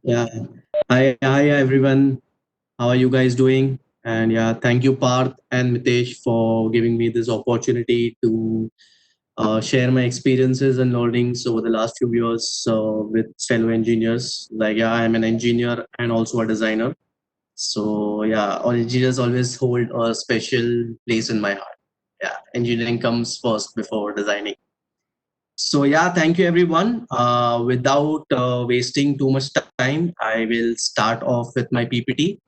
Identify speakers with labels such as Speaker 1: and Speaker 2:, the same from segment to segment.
Speaker 1: Yeah. Hi everyone. How are you guys doing? And yeah, thank you Parth and Mitesh for giving me this opportunity to share my experiences and learnings over the last few years with fellow engineers. Like yeah, I'm an engineer and also a designer. So yeah, all engineers always hold a special place in my heart. Yeah, engineering comes first before designing. So yeah, thank you everyone. Without wasting too much time, I will start off with my PPT.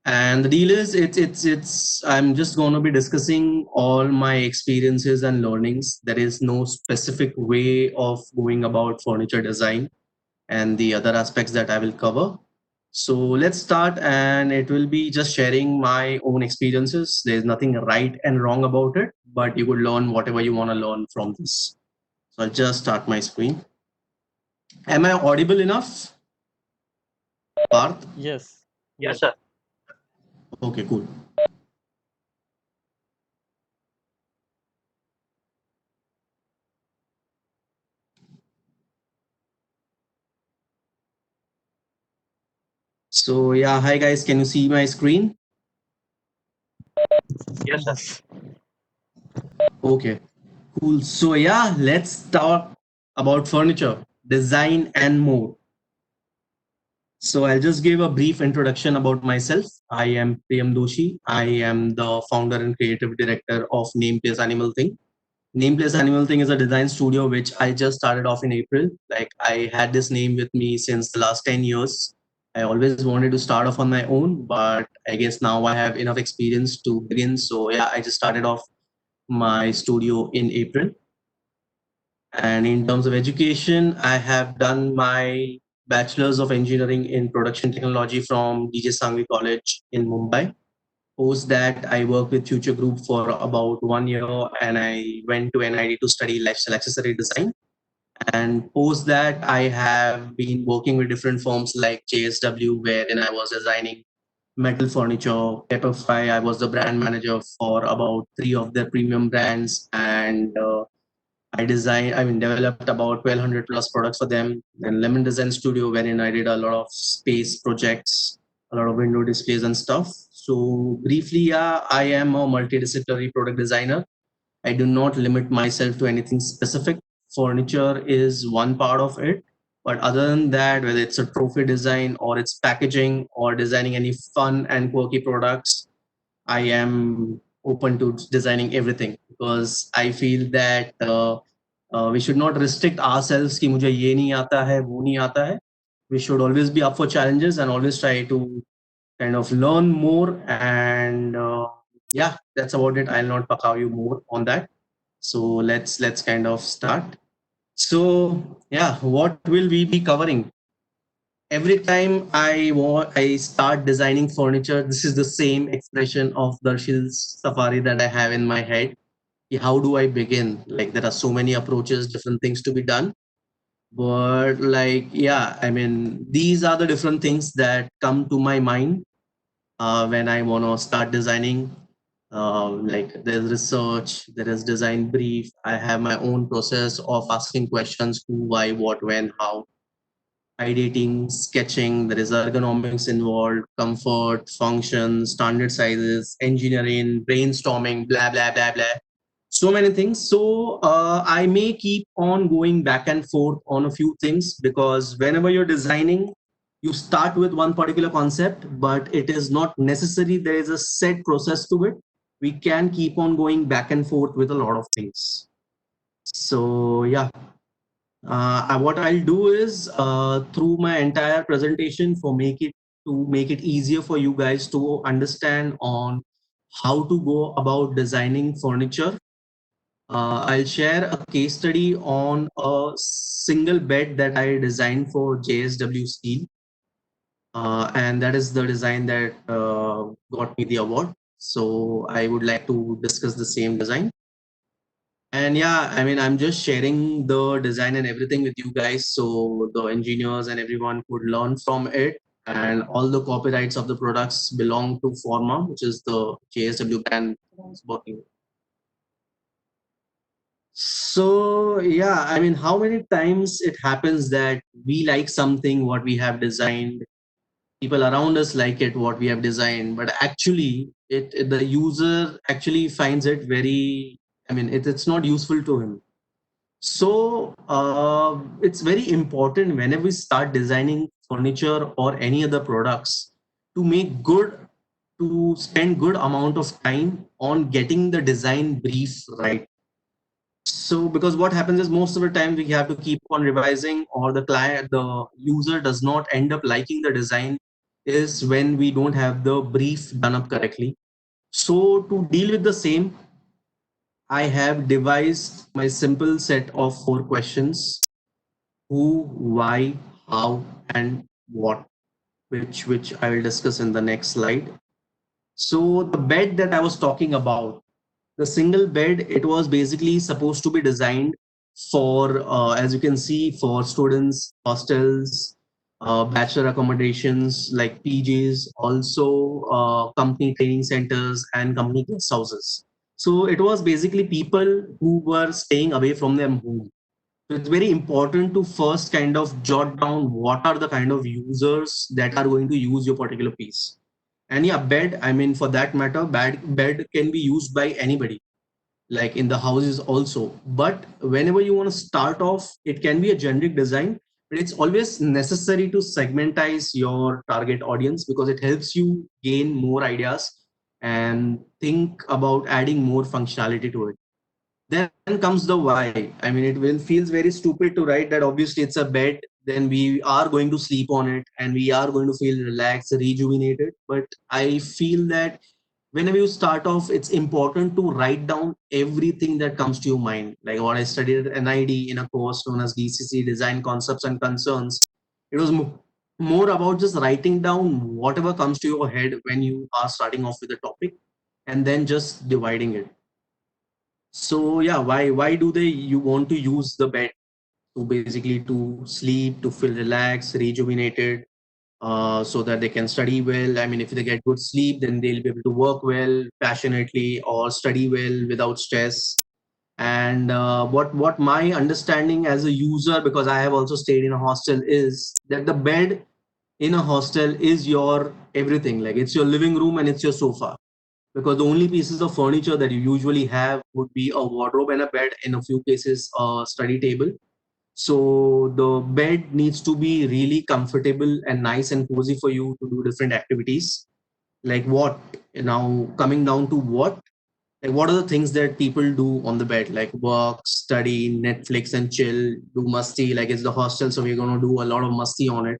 Speaker 1: And the deal is, it's. I'm just going to be discussing all my experiences and learnings. There is no specific way of going about furniture design and the other aspects that I will cover. So let's start, and it will be just sharing my own experiences. There's nothing right and wrong about it, but you could learn whatever you want to learn from this. So I'll just start my screen. Am I audible enough, Parth?
Speaker 2: Yes,
Speaker 1: Yes,
Speaker 2: yes.
Speaker 1: sir. Okay, cool. So yeah, hi guys, can you see my screen? Yes, sir.
Speaker 2: Yes.
Speaker 1: Okay, cool. So yeah, let's talk about furniture, design and more. So I'll just give a brief introduction about myself. I am Priyam Doshi. I am the founder and creative director of Nameplace Animal Thing. Nameplace Animal Thing is a design studio which I just started off in April. Like I had this name with me since the last 10 years. I always wanted to start off on my own, but I guess now I have enough experience to begin. So yeah, I just started off my studio in April. And in terms of education, I have done my Bachelor's of Engineering in Production Technology from DJ Sangvi College in Mumbai. Post that, I worked with Future Group for about 1 year and I went to NID to study lifestyle accessory design. And post that, I have been working with different firms like JSW, wherein I was designing metal furniture. Pepperfry, I was the brand manager for about three of their premium brands. And developed about 1,200 plus products for them. Then Lemon Design Studio, wherein I did a lot of space projects, a lot of window displays and stuff. So briefly, yeah, I am a multidisciplinary product designer. I do not limit myself to anything specific. Furniture is one part of it. But other than that, whether it's a trophy design or it's packaging or designing any fun and quirky products, I am open to designing everything because I feel that we should not restrict ourselves कि मुझे ये नहीं आता है वो नहीं आता है. We should always be up for challenges and always try to kind of learn more and yeah, that's about it. I'll not pakaw you more on that. So let's kind of start. So yeah, what will we be covering? Every time I start designing furniture, this is the same expression of Darshil's safari that I have in my head. How do I begin? Like there are so many approaches, different things to be done. But like yeah, I mean these are the different things that come to my mind when I want to start designing. Like there's research, there is design brief. I have my own process of asking questions: who, why, what, when, how, ideating, sketching, there is ergonomics involved, comfort, function, standard sizes, engineering, brainstorming, blah, blah, blah, blah. So many things. So I may keep on going back and forth on a few things because whenever you're designing, you start with one particular concept, but it is not necessary. There is a set process to it. We can keep on going back and forth with a lot of things. So yeah, what I'll do is through my entire presentation to make it easier for you guys to understand on how to go about designing furniture. I'll share a case study on a single bed that I designed for JSW Steel, and that is the design that got me the award. So I would like to discuss the same design. And yeah, I mean, I'm just sharing the design and everything with you guys so the engineers and everyone could learn from it. And all the copyrights of the products belong to Forma, which is the JSW brand I was working with. So yeah, I mean, how many times it happens that we like something what we have designed, people around us like it what we have designed, but actually the user actually finds it very, I mean, it's not useful to him. So it's very important whenever we start designing furniture or any other products to make good, to spend good amount of time on getting the design brief right. So because what happens is most of the time we have to keep on revising, or the client, the user does not end up liking the design, is when we don't have the brief done up correctly. So to deal with the same, I have devised my simple set of 4 questions: who, why, how, and what, which I will discuss in the next slide. So the bed that I was talking about, the single bed, it was basically supposed to be designed for, as you can see, for students, hostels, bachelor accommodations like PJs, also company training centers and company guest houses. So it was basically people who were staying away from their home. So it's very important to first kind of jot down what are the kind of users that are going to use your particular piece. And yeah, bed, I mean, for that matter, bed can be used by anybody, like in the houses also. But whenever you want to start off, it can be a generic design, but it's always necessary to segmentize your target audience because it helps you gain more ideas and think about adding more functionality to it. Then comes the why. I mean, it will feels very stupid to write that obviously it's a bed, then we are going to sleep on it and we are going to feel relaxed, rejuvenated. But I feel that whenever you start off, it's important to write down everything that comes to your mind. Like what I studied at NID in a course known as DCC, Design Concepts and Concerns. It was more about just writing down whatever comes to your head when you are starting off with a topic, and then just dividing it. So yeah, why do they you want to use the bed? To basically to sleep, to feel relaxed, rejuvenated, so that they can study well. I mean, if they get good sleep, then they'll be able to work well, passionately, or study well without stress. And what my understanding as a user, because I have also stayed in a hostel, is that the bed in a hostel is your everything. Like it's your living room and it's your sofa, because the only pieces of furniture that you usually have would be a wardrobe and a bed, in a few cases a study table. So the bed needs to be really comfortable and nice and cozy for you to do different activities. Like what? Now coming down to what? Like what are the things that people do on the bed? Like work, study, Netflix and chill, do musty. Like it's the hostel, so we're gonna do a lot of musty on it.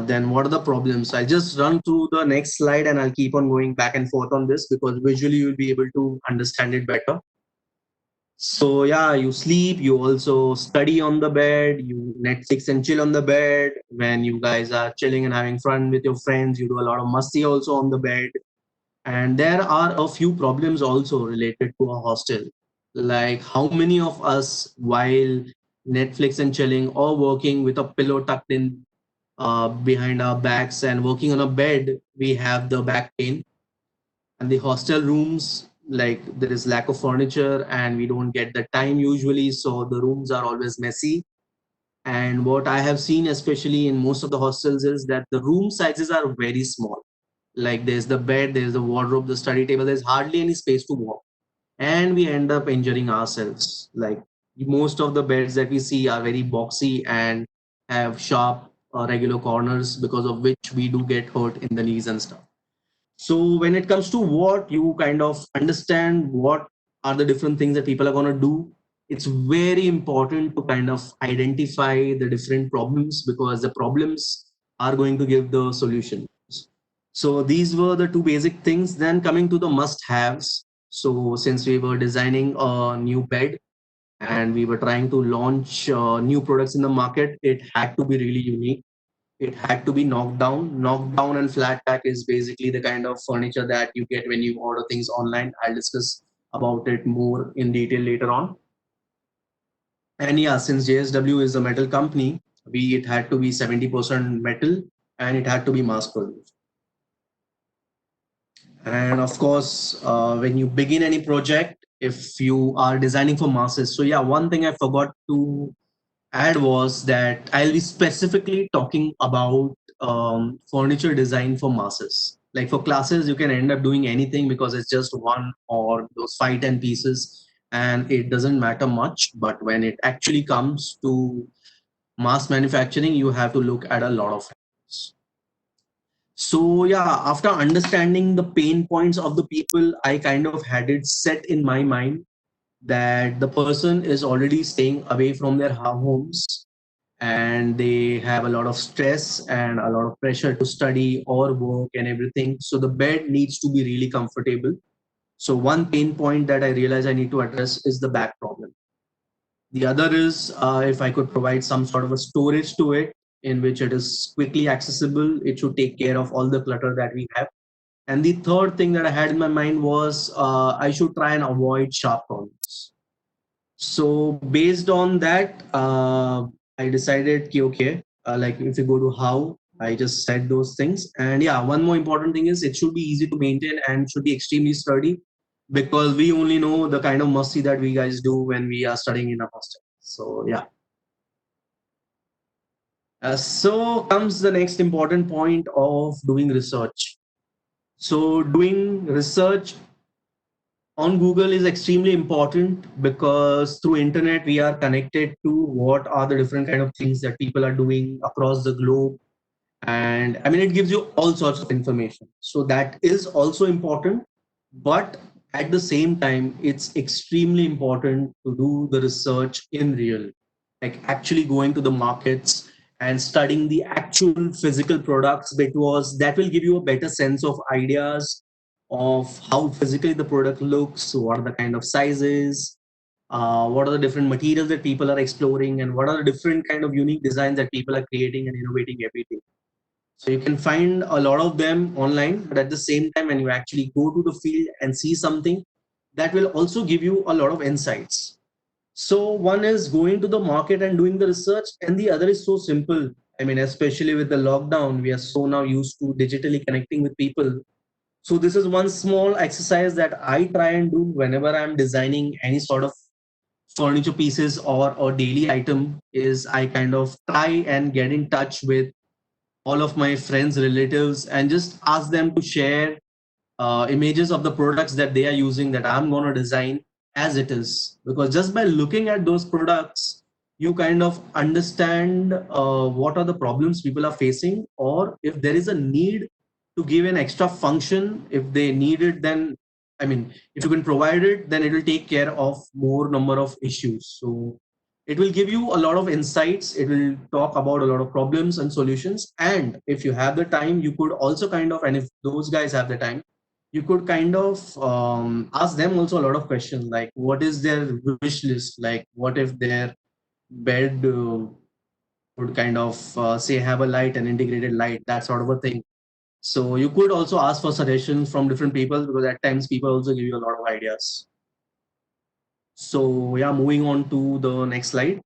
Speaker 1: Then what are the problems? I'll just run through the next slide and I'll keep on going back and forth on this because visually you'll be able to understand it better. So yeah, you sleep, you also study on the bed, you Netflix and chill on the bed. When you guys are chilling and having fun with your friends, you do a lot of musty also on the bed. And there are a few problems also related to a hostel. Like how many of us, while Netflix and chilling or working with a pillow tucked in behind our backs and working on a bed, we have the back pain. And the hostel rooms, like there is lack of furniture and we don't get the time usually, so the rooms are always messy. And what I have seen, especially in most of the hostels, is that the room sizes are very small. Like there's the bed, there's the wardrobe, the study table, there's hardly any space to walk, and we end up injuring ourselves. Like most of the beds that we see are very boxy and have sharp regular corners, because of which we do get hurt in the knees and stuff. So when it comes to what, you kind of understand what are the different things that people are going to do, it's very important to kind of identify the different problems, because the problems are going to give the solutions. So these were the two basic things. Then coming to the must haves. So since we were designing a new bed and we were trying to launch new products in the market, it had to be really unique. It had to be knocked down. Knocked down and flat pack is basically the kind of furniture that you get when you order things online. I'll discuss about it more in detail later on. And yeah, since JSW is a metal company, it had to be 70% metal and it had to be mass produced. And of course, when you begin any project, if you are designing for masses. So yeah, one thing I forgot to add was that I'll be specifically talking about furniture design for masses. Like for classes, you can end up doing anything because it's just one or those 5-10 pieces, and it doesn't matter much. But when it actually comes to mass manufacturing, you have to look at a lot of factors. So yeah, after understanding the pain points of the people, I kind of had it set in my mind that the person is already staying away from their homes, and they have a lot of stress and a lot of pressure to study or work and everything. So the bed needs to be really comfortable. So one pain point that I realize I need to address is the back problem. The other is if I could provide some sort of a storage to it in which it is quickly accessible, it should take care of all the clutter that we have. And the third thing that I had in my mind was I should try and avoid sharp corners. So based on that, I decided, okay, like if you go to how, I just said those things. And yeah, one more important thing is it should be easy to maintain and should be extremely sturdy, because we only know the kind of musty that we guys do when we are studying in a hostel. So yeah. So comes the next important point of doing research. So doing research on Google is extremely important because through internet we are connected to what are the different kind of things that people are doing across the globe. And I mean, it gives you all sorts of information, so that is also important. But at the same time, it's extremely important to do the research in real, like actually going to the markets and studying the actual physical products, because that will give you a better sense of ideas of how physically the product looks, what are the kind of sizes, what are the different materials that people are exploring, and what are the different kind of unique designs that people are creating and innovating every day. So you can find a lot of them online, but at the same time, when you actually go to the field and see something, that will also give you a lot of insights. So one is going to the market and doing the research, and the other is so simple. I mean, especially with the lockdown, we are so now used to digitally connecting with people. So this is one small exercise that I try and do whenever I'm designing any sort of furniture pieces or daily item, is I kind of try and get in touch with all of my friends, relatives, and just ask them to share images of the products that they are using that I'm going to design as it is. Because just by looking at those products, you kind of understand what are the problems people are facing, or if there is a need to give an extra function, if they need it, then I mean, if you can provide it, then it will take care of more number of issues. So it will give you a lot of insights, it will talk about a lot of problems and solutions. And if you have the time, you could also kind of, and if those guys have the time, you could kind of ask them also a lot of questions, like what is their wish list, like what if their bed would kind of say have a light, an integrated light, that sort of a thing. So you could also ask for suggestions from different people, because at times people also give you a lot of ideas. So yeah, moving on to the next slide.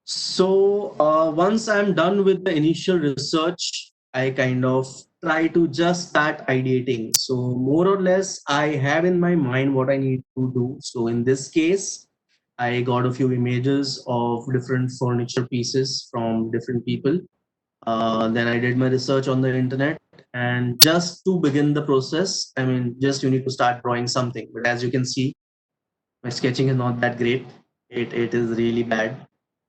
Speaker 1: So once I'm done with the initial research, I kind of try to just start ideating. So more or less, I have in my mind what I need to do. So in this case, I got a few images of different furniture pieces from different people. Then I did my research on the internet, and just to begin the process, I mean, just you need to start drawing something. But as you can see, my sketching is not that great. It is really bad.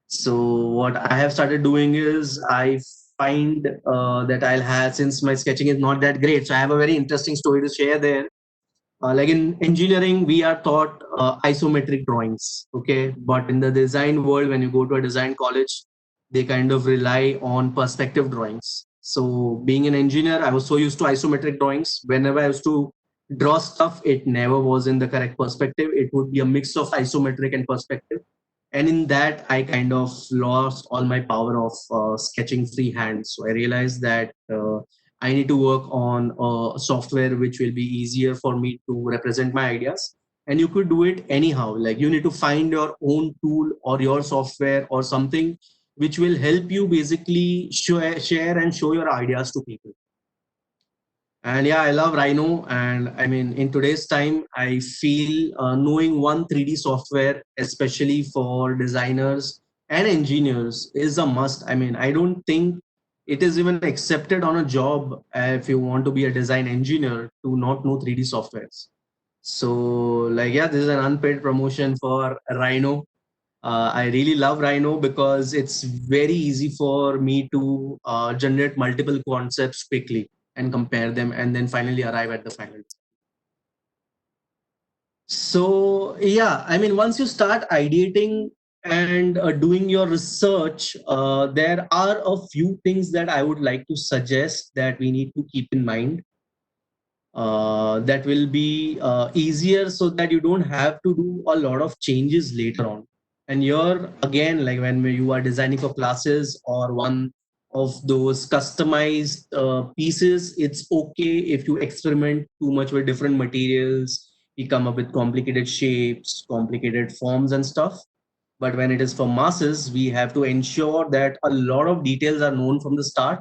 Speaker 1: So what I have started doing is I find that I'll have, since my sketching is not that great, so I have a very interesting story to share there. Like in engineering, we are taught isometric drawings, okay? But in the design world, when you go to a design college, they kind of rely on perspective drawings. So being an engineer, I was so used to isometric drawings. Whenever I used to draw stuff, it never was in the correct perspective. It would be a mix of isometric and perspective, and in that I kind of lost all my power of sketching freehand. So I realized that I need to work on a software which will be easier for me to represent my ideas. And you could do it anyhow, like you need to find your own tool or your software or something which will help you basically share and show your ideas to people. And yeah, I love Rhino. And I mean, in today's time, I feel knowing one 3D software, especially for designers and engineers, is a must. I mean, I don't think it is even accepted on a job if you want to be a design engineer to not know 3D softwares. So, like, yeah, this is an unpaid promotion for Rhino. I really love Rhino because it's very easy for me to generate multiple concepts quickly and compare them and then finally arrive at the final. So, yeah, I mean, once you start ideating and doing your research, there are a few things that I would like to suggest that we need to keep in mind. That will be easier so that you don't have to do a lot of changes later on. And you're again, like when you are designing for classes or one of those customized pieces, it's okay if you experiment too much with different materials, you come up with complicated shapes, complicated forms and stuff. But when it is for masses, we have to ensure that a lot of details are known from the start,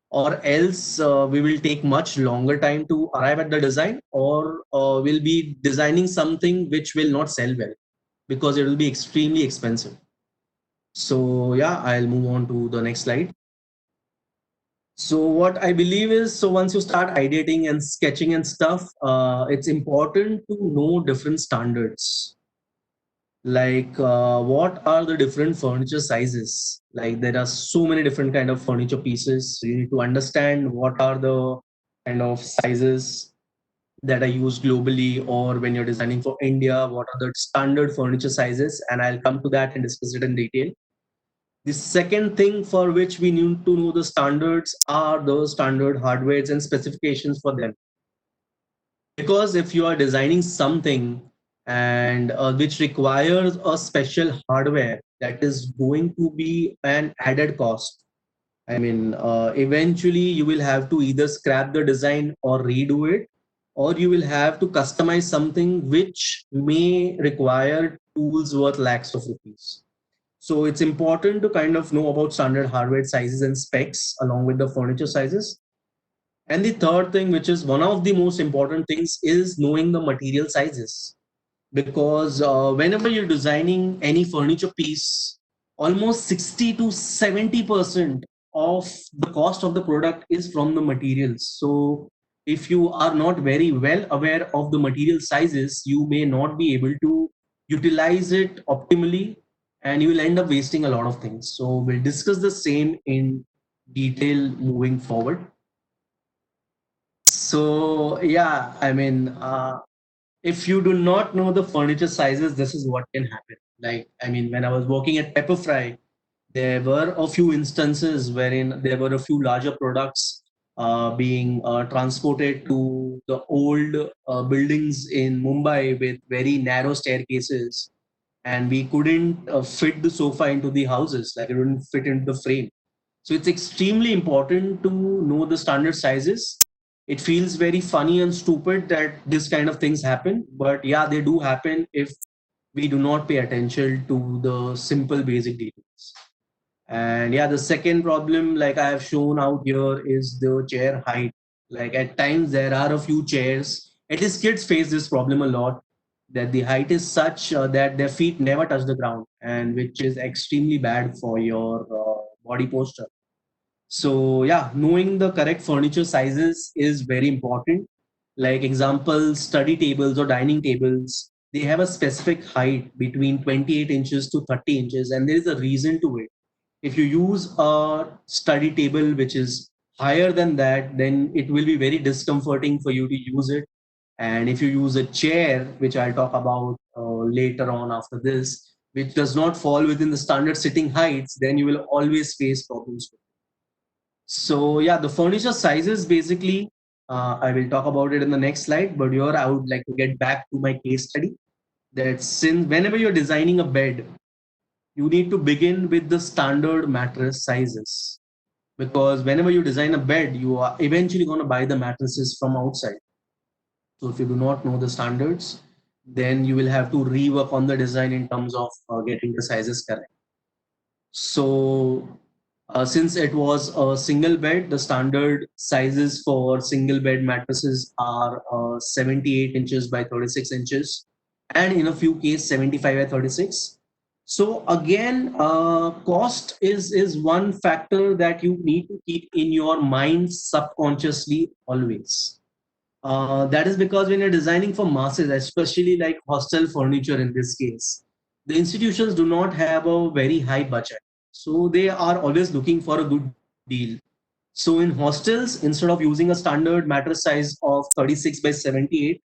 Speaker 1: or else we will take much longer time to arrive at the design, or we'll be designing something which will not sell well because it will be extremely expensive. So yeah, I'll move on to the next slide. So what I believe is, so once you start ideating and sketching and stuff, it's important to know different standards, like what are the different furniture sizes. Like there are so many different kind of furniture pieces, so you need to understand what are the kind of sizes that are used globally, or when you're designing for India, what are the standard furniture sizes, and I'll come to that and discuss it in detail. The second thing for which we need to know the standards are the standard hardwares and specifications for them. Because if you are designing something and which requires a special hardware, that is going to be an added cost. I mean, eventually you will have to either scrap the design or redo it, or you will have to customize something which may require tools worth lakhs of rupees. So it's important to kind of know about standard hardware sizes and specs along with the furniture sizes. And the third thing, which is one of the most important things, is knowing the material sizes. Because whenever you're designing any furniture piece, almost 60 to 70% of the cost of the product is from the materials. So if you are not very well aware of the material sizes, you may not be able to utilize it optimally, and you will end up wasting a lot of things. So we'll discuss the same in detail moving forward. So yeah, I mean, if you do not know the furniture sizes, this is what can happen. Like, I mean, when I was working at Pepperfry, there were a few instances wherein there were a few larger products being transported to the old buildings in Mumbai with very narrow staircases, and we couldn't fit the sofa into the houses, like it wouldn't fit into the frame. So it's extremely important to know the standard sizes. It feels very funny and stupid that this kind of things happen, but yeah, they do happen if we do not pay attention to the simple basic details. And yeah, the second problem, like I have shown out here, is the chair height. Like at times there are a few chairs, at least kids face this problem a lot, that the height is such that their feet never touch the ground, and which is extremely bad for your body posture. So yeah, knowing the correct furniture sizes is very important. Like example, study tables or dining tables, they have a specific height between 28 inches to 30 inches, and there is a reason to it. If you use a study table which is higher than that, then it will be very discomforting for you to use it. And if you use a chair, which I'll talk about later on after this, which does not fall within the standard sitting heights, then you will always face problems. So yeah, the furniture sizes basically, I will talk about it in the next slide. But here I would like to get back to my case study. That since whenever you're designing a bed, you need to begin with the standard mattress sizes, because whenever you design a bed, you are eventually going to buy the mattresses from outside. So if you do not know the standards, then you will have to rework on the design in terms of getting the sizes correct. So Since it was a single bed, the standard sizes for single bed mattresses are 78 inches by 36 inches, and in a few cases 75 by 36. So again, cost is one factor that you need to keep in your mind subconsciously always. That is because when you're designing for masses, especially like hostel furniture in this case, the institutions do not have a very high budget. So they are always looking for a good deal. So in hostels, instead of using a standard mattress size of 36 by 78,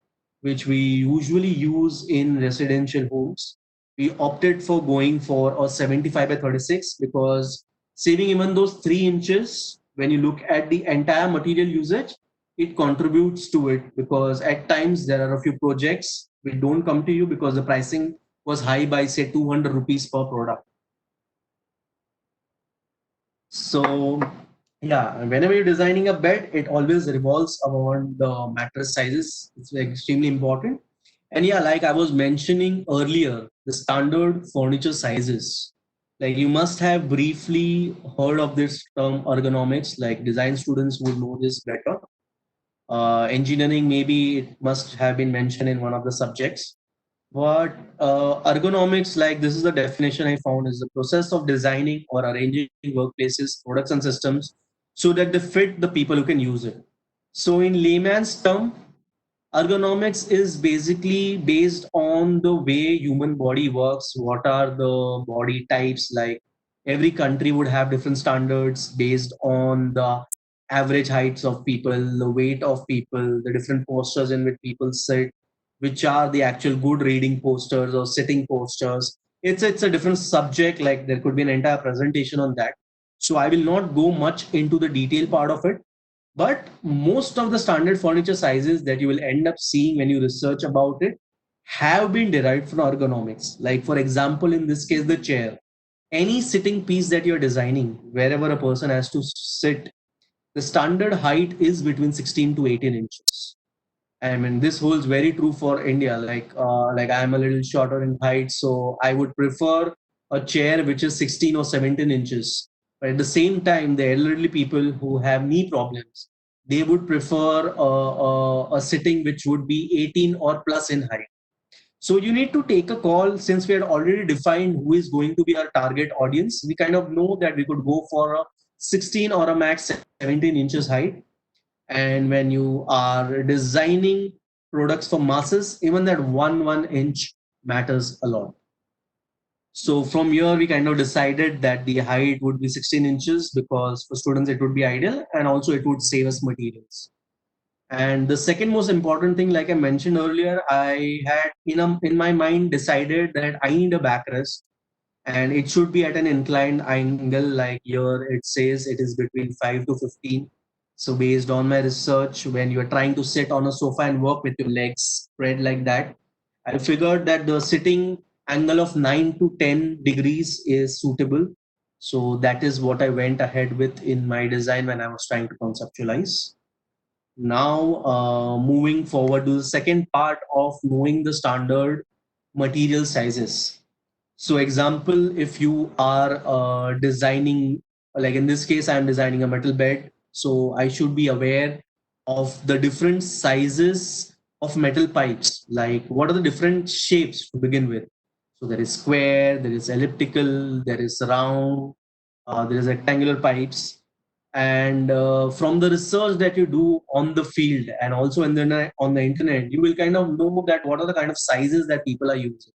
Speaker 1: which we usually use in residential homes, we opted for going for a 75 by 36 because saving even those 3 inches, when you look at the entire material usage, it contributes to it because at times there are a few projects which don't come to you because the pricing was high by say 200 rupees per product. So yeah, whenever you're designing a bed, it always revolves around the mattress sizes. It's extremely important. And yeah, like I was mentioning earlier, the standard furniture sizes. Like you must have briefly heard of this term ergonomics, like design students would know this better. Engineering, maybe it must have been mentioned in one of the subjects. But ergonomics, like this is the definition I found, is the process of designing or arranging workplaces, products, and systems so that they fit the people who can use it. So, in layman's term, ergonomics is basically based on the way human body works. What are the body types? Like every country would have different standards based on the average heights of people, the weight of people, the different postures in which people sit, which are the actual good reading postures or sitting postures. It's a different subject. Like there could be an entire presentation on that. So I will not go much into the detail part of it, but most of the standard furniture sizes that you will end up seeing when you research about it have been derived from ergonomics. Like, for example, in this case, the chair. Any sitting piece that you're designing, wherever a person has to sit, the standard height is between 16 to 18 inches. I mean, this holds very true for India. Like I'm a little shorter in height, so I would prefer a chair which is 16 or 17 inches. But at the same time, the elderly people who have knee problems, they would prefer a sitting which would be 18 or plus in height. So you need to take a call since we had already defined who is going to be our target audience. We kind of know that we could go for a 16 or a max 17 inches height, and when you are designing products for masses, even that 1 inch matters a lot. So from here we kind of decided that the height would be 16 inches because for students it would be ideal, and also it would save us materials. And the second most important thing, like I mentioned earlier, I had in my mind decided that I need a backrest and it should be at an inclined angle. Like here it says it is between 5 to 15. So based on my research, when you're trying to sit on a sofa and work with your legs spread like that, I figured that the sitting angle of 9 to 10 degrees is suitable. So that is what I went ahead with in my design when I was trying to conceptualize. Now, moving forward to the second part of knowing the standard material sizes. So example, if you are designing, like in this case, I'm designing a metal bed. So I should be aware of the different sizes of metal pipes. Like what are the different shapes to begin with? So there is square, there is elliptical, there is round, there is rectangular pipes. And from the research that you do on the field and also on the internet, you will kind of know that what are the kind of sizes that people are using,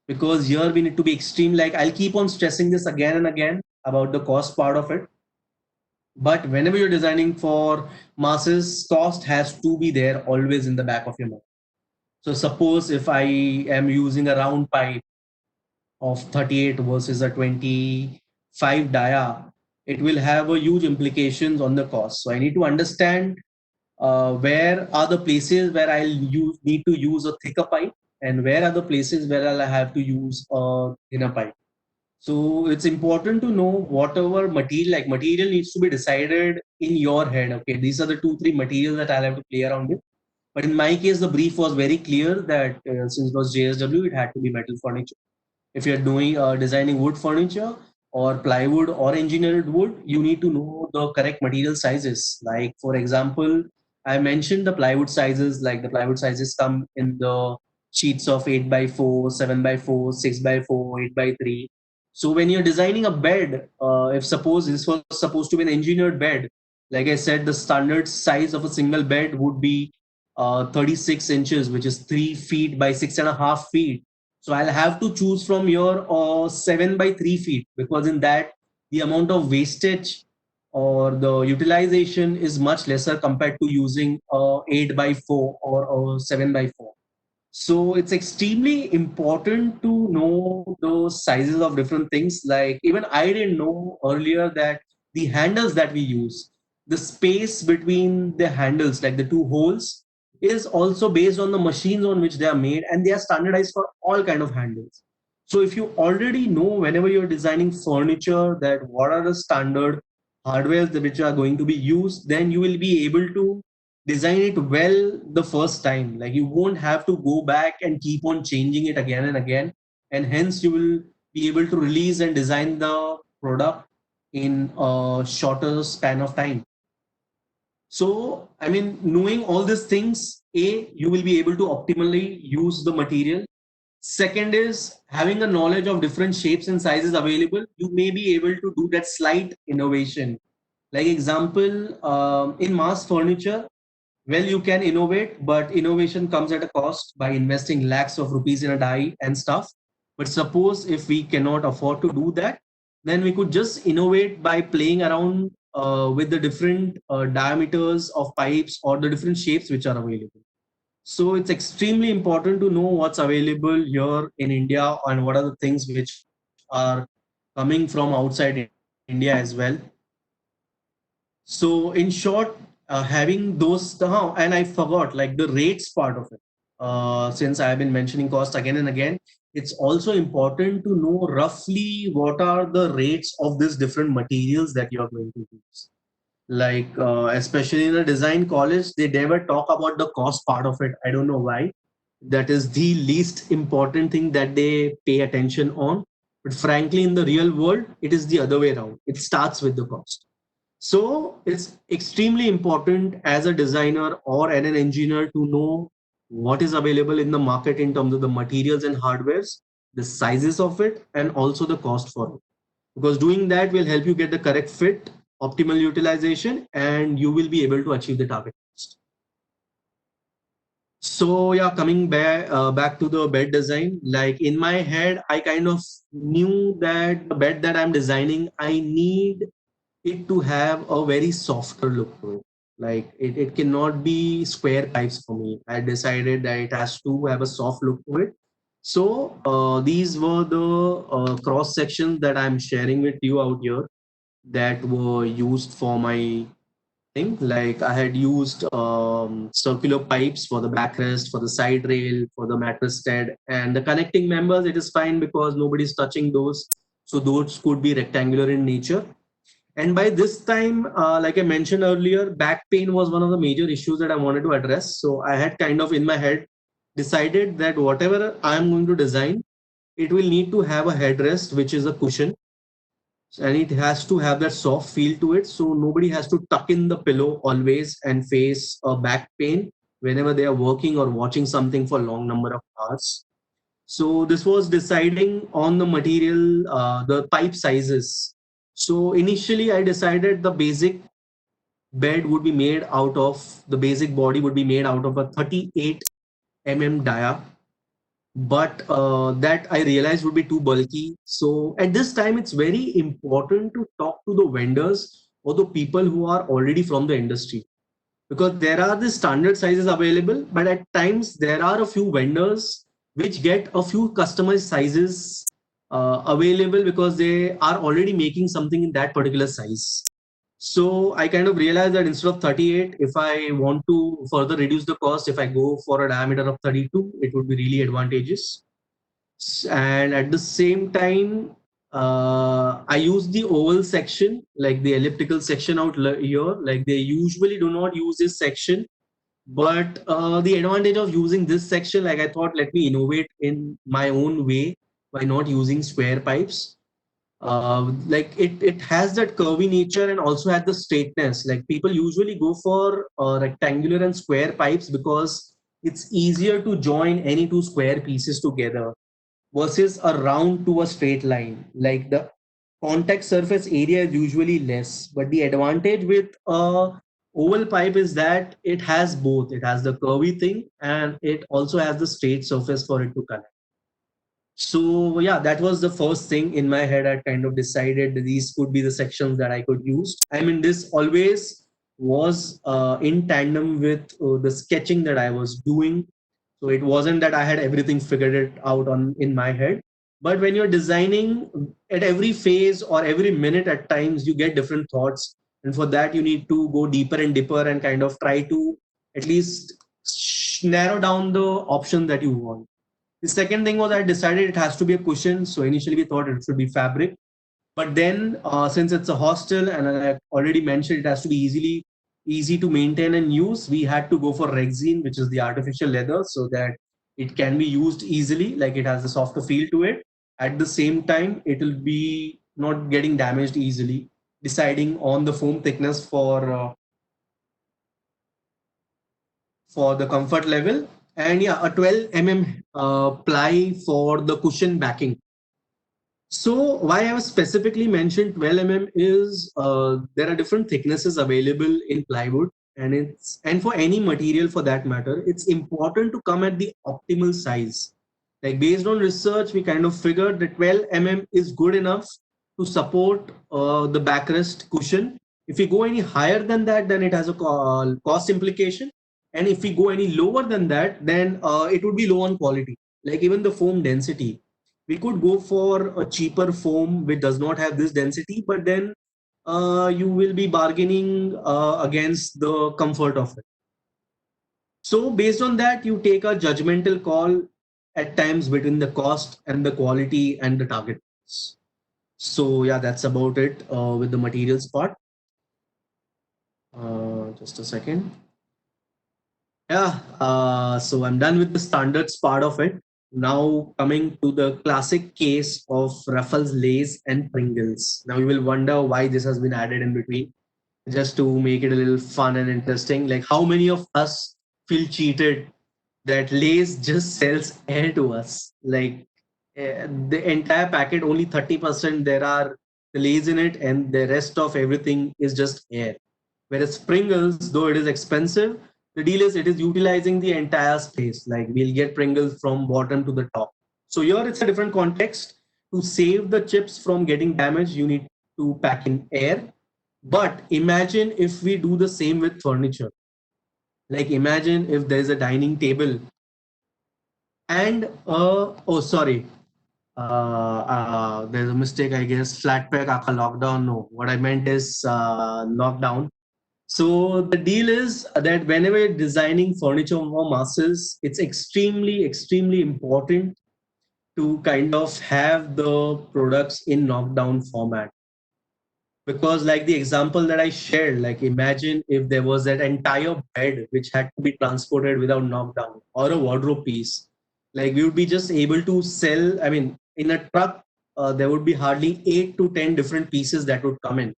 Speaker 1: because here we need to be extreme. Like I'll keep on stressing this again and again about the cost part of it. But whenever you're designing for masses, cost has to be there always in the back of your mind. So suppose if I am using a round pipe of 38 versus a 25 dia, it will have a huge implications on the cost. So I need to understand where are the places where need to use a thicker pipe, and where are the places where I'll have to use a thinner pipe. So it's important to know whatever material, like material needs to be decided in your head. Okay, these are the 2, 3 materials that I'll have to play around with. But in my case, the brief was very clear that since it was JSW, it had to be metal furniture. If you're doing designing wood furniture, or plywood or engineered wood, you need to know the correct material sizes. Like for example, I mentioned the plywood sizes, like the plywood sizes come in the sheets of 8 by 4, 7 by 4, 6 by 4, 8 by 3. So when you're designing a bed, if suppose this was supposed to be an engineered bed, like I said, the standard size of a single bed would be 36 inches, which is 3 feet by 6.5 feet. So I'll have to choose from your 7 by 3 feet, because in that the amount of wastage or the utilization is much lesser compared to using 8 by 4 or 7 by 4. So it's extremely important to know the sizes of different things. Like even I didn't know earlier that the handles that we use, the space between the handles, like the two holes, is also based on the machines on which they are made, and they are standardized for all kind of handles. So if you already know whenever you're designing furniture that what are the standard hardwares which are going to be used, then you will be able to design it well the first time. Like you won't have to go back and keep on changing it again and again, and hence you will be able to release and design the product in a shorter span of time. So I mean, knowing all these things, a, you will be able to optimally use the material. Second is having a knowledge of different shapes and sizes available, you may be able to do that slight innovation. Like example, in mass furniture, well, you can innovate, but innovation comes at a cost by investing lakhs of rupees in a die and stuff. But suppose if we cannot afford to do that, then we could just innovate by playing around with the different diameters of pipes or the different shapes which are available. So it's extremely important to know what's available here in India and what are the things which are coming from outside India as well. So in short, having those, and I forgot like the rates part of it. Since I've been mentioning cost again and again, it's also important to know roughly what are the rates of these different materials that you are going to use. Like especially in a design college, they never talk about the cost part of it. I don't know why. That is the least important thing that they pay attention on. But frankly, in the real world, it is the other way around. It starts with the cost. So it's extremely important as a designer or an engineer to know what is available in the market in terms of the materials and hardwares, the sizes of it, and also the cost for it. Because doing that will help you get the correct fit, optimal utilization, and you will be able to achieve the target cost. So yeah, coming back to the bed design, like in my head, I kind of knew that the bed that I'm designing, I need it to have a very softer look to it. Like it cannot be square pipes for me. I decided that it has to have a soft look to it. So these were the cross sections that I'm sharing with you out here that were used for my thing. Like I had used circular pipes for the backrest, for the side rail, for the mattress stead, and the connecting members. It is fine because nobody's touching those, so those could be rectangular in nature. And by this time, like I mentioned earlier, back pain was one of the major issues that I wanted to address. So I had kind of in my head decided that whatever I am going to design, it will need to have a headrest, which is a cushion, and it has to have that soft feel to it. So nobody has to tuck in the pillow always and face a back pain whenever they are working or watching something for a long number of hours. So this was deciding on the material, the pipe sizes. So initially I decided the basic bed would be made out of, the basic body would be made out of a 38 dia, but that I realized would be too bulky. So at this time, it's very important to talk to the vendors or the people who are already from the industry, because there are the standard sizes available, but at times there are a few vendors which get a few customized sizes available because they are already making something in that particular size. So I kind of realized that instead of 38, if I want to further reduce the cost, if I go for a diameter of 32, it would be really advantageous. And at the same time, I use the oval section, like the elliptical section out here. Like they usually do not use this section, but the advantage of using this section, like I thought, let me innovate in my own way by not using square pipes. Like it has that curvy nature and also has the straightness. Like people usually go for rectangular and square pipes because it's easier to join any two square pieces together versus a round to a straight line. Like the contact surface area is usually less, but the advantage with a oval pipe is that it has both. It has the curvy thing and it also has the straight surface for it to connect. So yeah, that was the first thing in my head. I kind of decided that these could be the sections that I could use. I mean, this always was in tandem with the sketching that I was doing. So it wasn't that I had everything figured it out on in my head. But when you're designing at every phase or every minute, at times you get different thoughts, and for that you need to go deeper and deeper and kind of try to at least narrow down the option that you want. The second thing was I decided it has to be a cushion. So initially we thought it should be fabric. But then since it's a hostel and I already mentioned it has to be easy to maintain and use, we had to go for Rexine, which is the artificial leather, so that it can be used easily, like it has a softer feel to it. At the same time, it will be not getting damaged easily. Deciding on the foam thickness for the comfort level, and yeah, a 12 ply for the cushion backing. So why I was specifically mentioned 12 is there are different thicknesses available in plywood, and for any material for that matter, it's important to come at the optimal size. Like based on research, we kind of figured that 12 is good enough to support the backrest cushion. If we go any higher than that, then it has a cost implication, and if we go any lower than that, then it would be low on quality. Like even the foam density, we could go for a cheaper foam which does not have this density, but then you will be bargaining against the comfort of it. So based on that, you take a judgmental call at times between the cost and the quality and the target. So yeah, that's about it with the materials part. Just a second. Yeah, so I'm done with the standards part of it. Now coming to the classic case of Ruffles, Lays, and Pringles. Now you will wonder why this has been added in between, just to make it a little fun and interesting. Like how many of us feel cheated that Lays just sells air to us? Like the entire packet, only 30% there are the Lays in it, and the rest of everything is just air. Whereas Pringles, though it is expensive, the deal is it is utilizing the entire space. Like we'll get Pringles from bottom to the top. So here it's a different context. To save the chips from getting damaged, you need to pack in air. But imagine if we do the same with furniture. Like imagine if there's a dining table and oh sorry, there's a mistake I guess. Flat pack aka lockdown. No, what I meant is knockdown. So the deal is that whenever you're designing furniture for masses, it's extremely important to kind of have the products in knockdown format. Because like the example that I shared, like imagine if there was that entire bed which had to be transported without knockdown, or a wardrobe piece. Like we would be just able to sell, I mean, in a truck, there would be hardly 8 to 10 different pieces that would come in.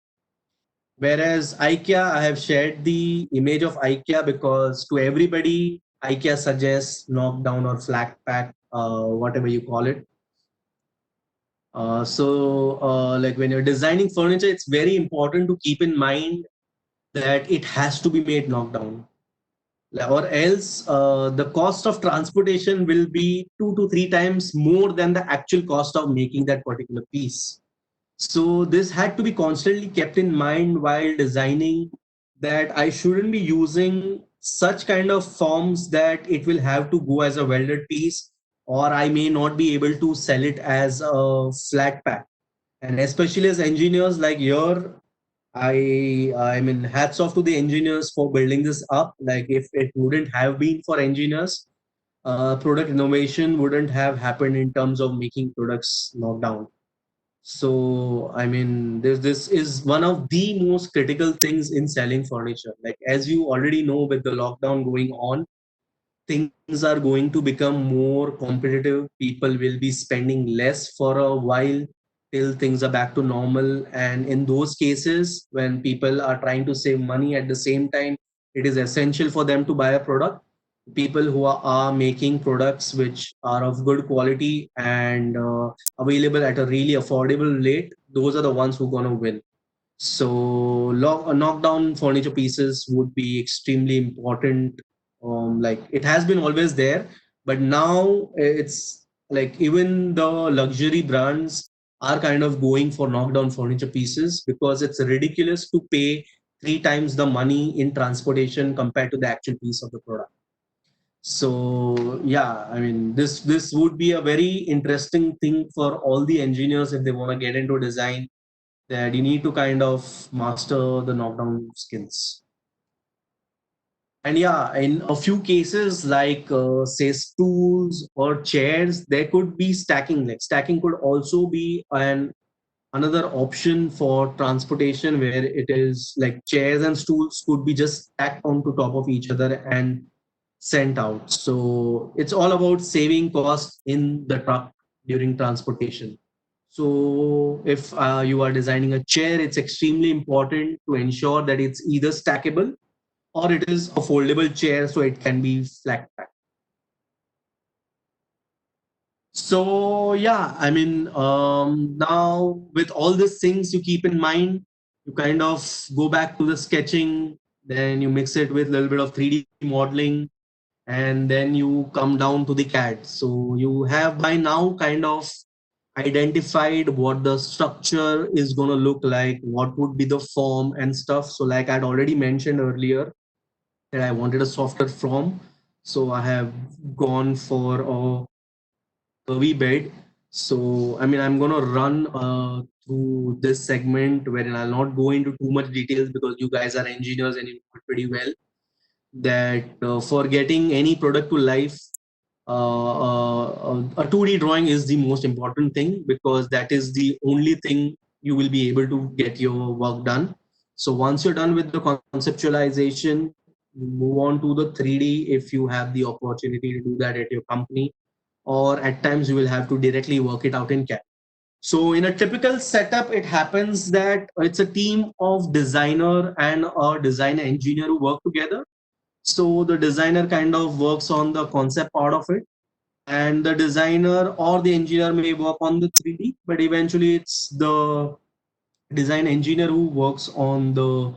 Speaker 1: Whereas IKEA, I have shared the image of IKEA because to everybody, IKEA suggests knockdown or flat pack, whatever you call it. Like when you're designing furniture, it's very important to keep in mind that it has to be made knockdown, or else the cost of transportation will be 2 to 3 times more than the actual cost of making that particular piece. So this had to be constantly kept in mind while designing, that I shouldn't be using such kind of forms that it will have to go as a welded piece, or I may not be able to sell it as a flat pack. And especially as engineers like your, I mean hats off to the engineers for building this up. Like if it wouldn't have been for engineers, product innovation wouldn't have happened in terms of making products knockdown. So, I mean, this is one of the most critical things in selling furniture. Like, as you already know, with the lockdown going on, things are going to become more competitive. People will be spending less for a while. till things are back to normal. And in those cases, when people are trying to save money at the same time, it is essential for them to buy a product. People who are making products which are of good quality and available at a really affordable rate, those are the ones who are going to win. So knockdown furniture pieces would be extremely important. Like it has been always there, but now it's like even the luxury brands are kind of going for knockdown furniture pieces because it's ridiculous to pay three times the money in transportation compared to the actual piece of the product. So yeah, I mean this would be a very interesting thing for all the engineers if they want to get into design, that you need to kind of master the knockdown skills. And yeah, in a few cases like say stools or chairs, there could be stacking. Like stacking could also be an another option for transportation, where it is like chairs and stools could be just stacked onto top of each other and sent out. So it's all about saving cost in the truck during transportation. So if you are designing a chair, it's extremely important to ensure that it's either stackable or it is a foldable chair so it can be flat packed. So yeah, I mean, now with all these things you keep in mind, you kind of go back to the sketching, then you mix it with a little bit of 3D modeling, and then you come down to the CAD. So you have by now kind of identified what the structure is going to look like, what would be the form and stuff. So like I'd already mentioned earlier that I wanted a softer form. So I have gone for a curvy bed. So I mean, I'm going to run through this segment wherein I'll not go into too much details because you guys are engineers and you know it pretty well, that for getting any product to life, a 2D drawing is the most important thing because that is the only thing you will be able to get your work done. So once you're done with the conceptualization, move on to the 3D if you have the opportunity to do that at your company, or at times you will have to directly work it out in CAD. So in a typical setup, it happens that it's a team of designer and a design engineer who work together. So the designer kind of works on the concept part of it, and the designer or the engineer may work on the 3D, but eventually it's the design engineer who works on the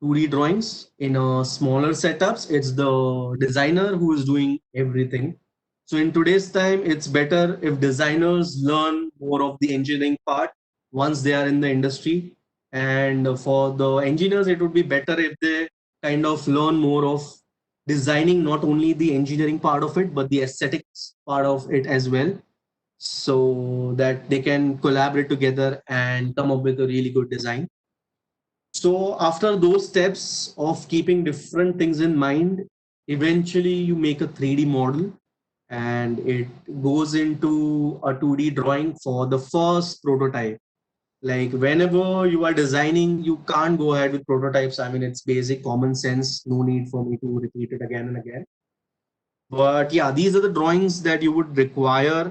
Speaker 1: 2D drawings. In a smaller setups, it's the designer who is doing everything. So in today's time, it's better if designers learn more of the engineering part once they are in the industry. And for the engineers, it would be better if they kind of learn more of designing not only the engineering part of it, but the aesthetics part of it as well, so that they can collaborate together and come up with a really good design. So after those steps of keeping different things in mind, eventually you make a 3D model and it goes into a 2D drawing for the first prototype. Like whenever you are designing, you can't go ahead with prototypes. I mean, it's basic common sense. No need for me to repeat it again and again. But yeah, these are the drawings that you would require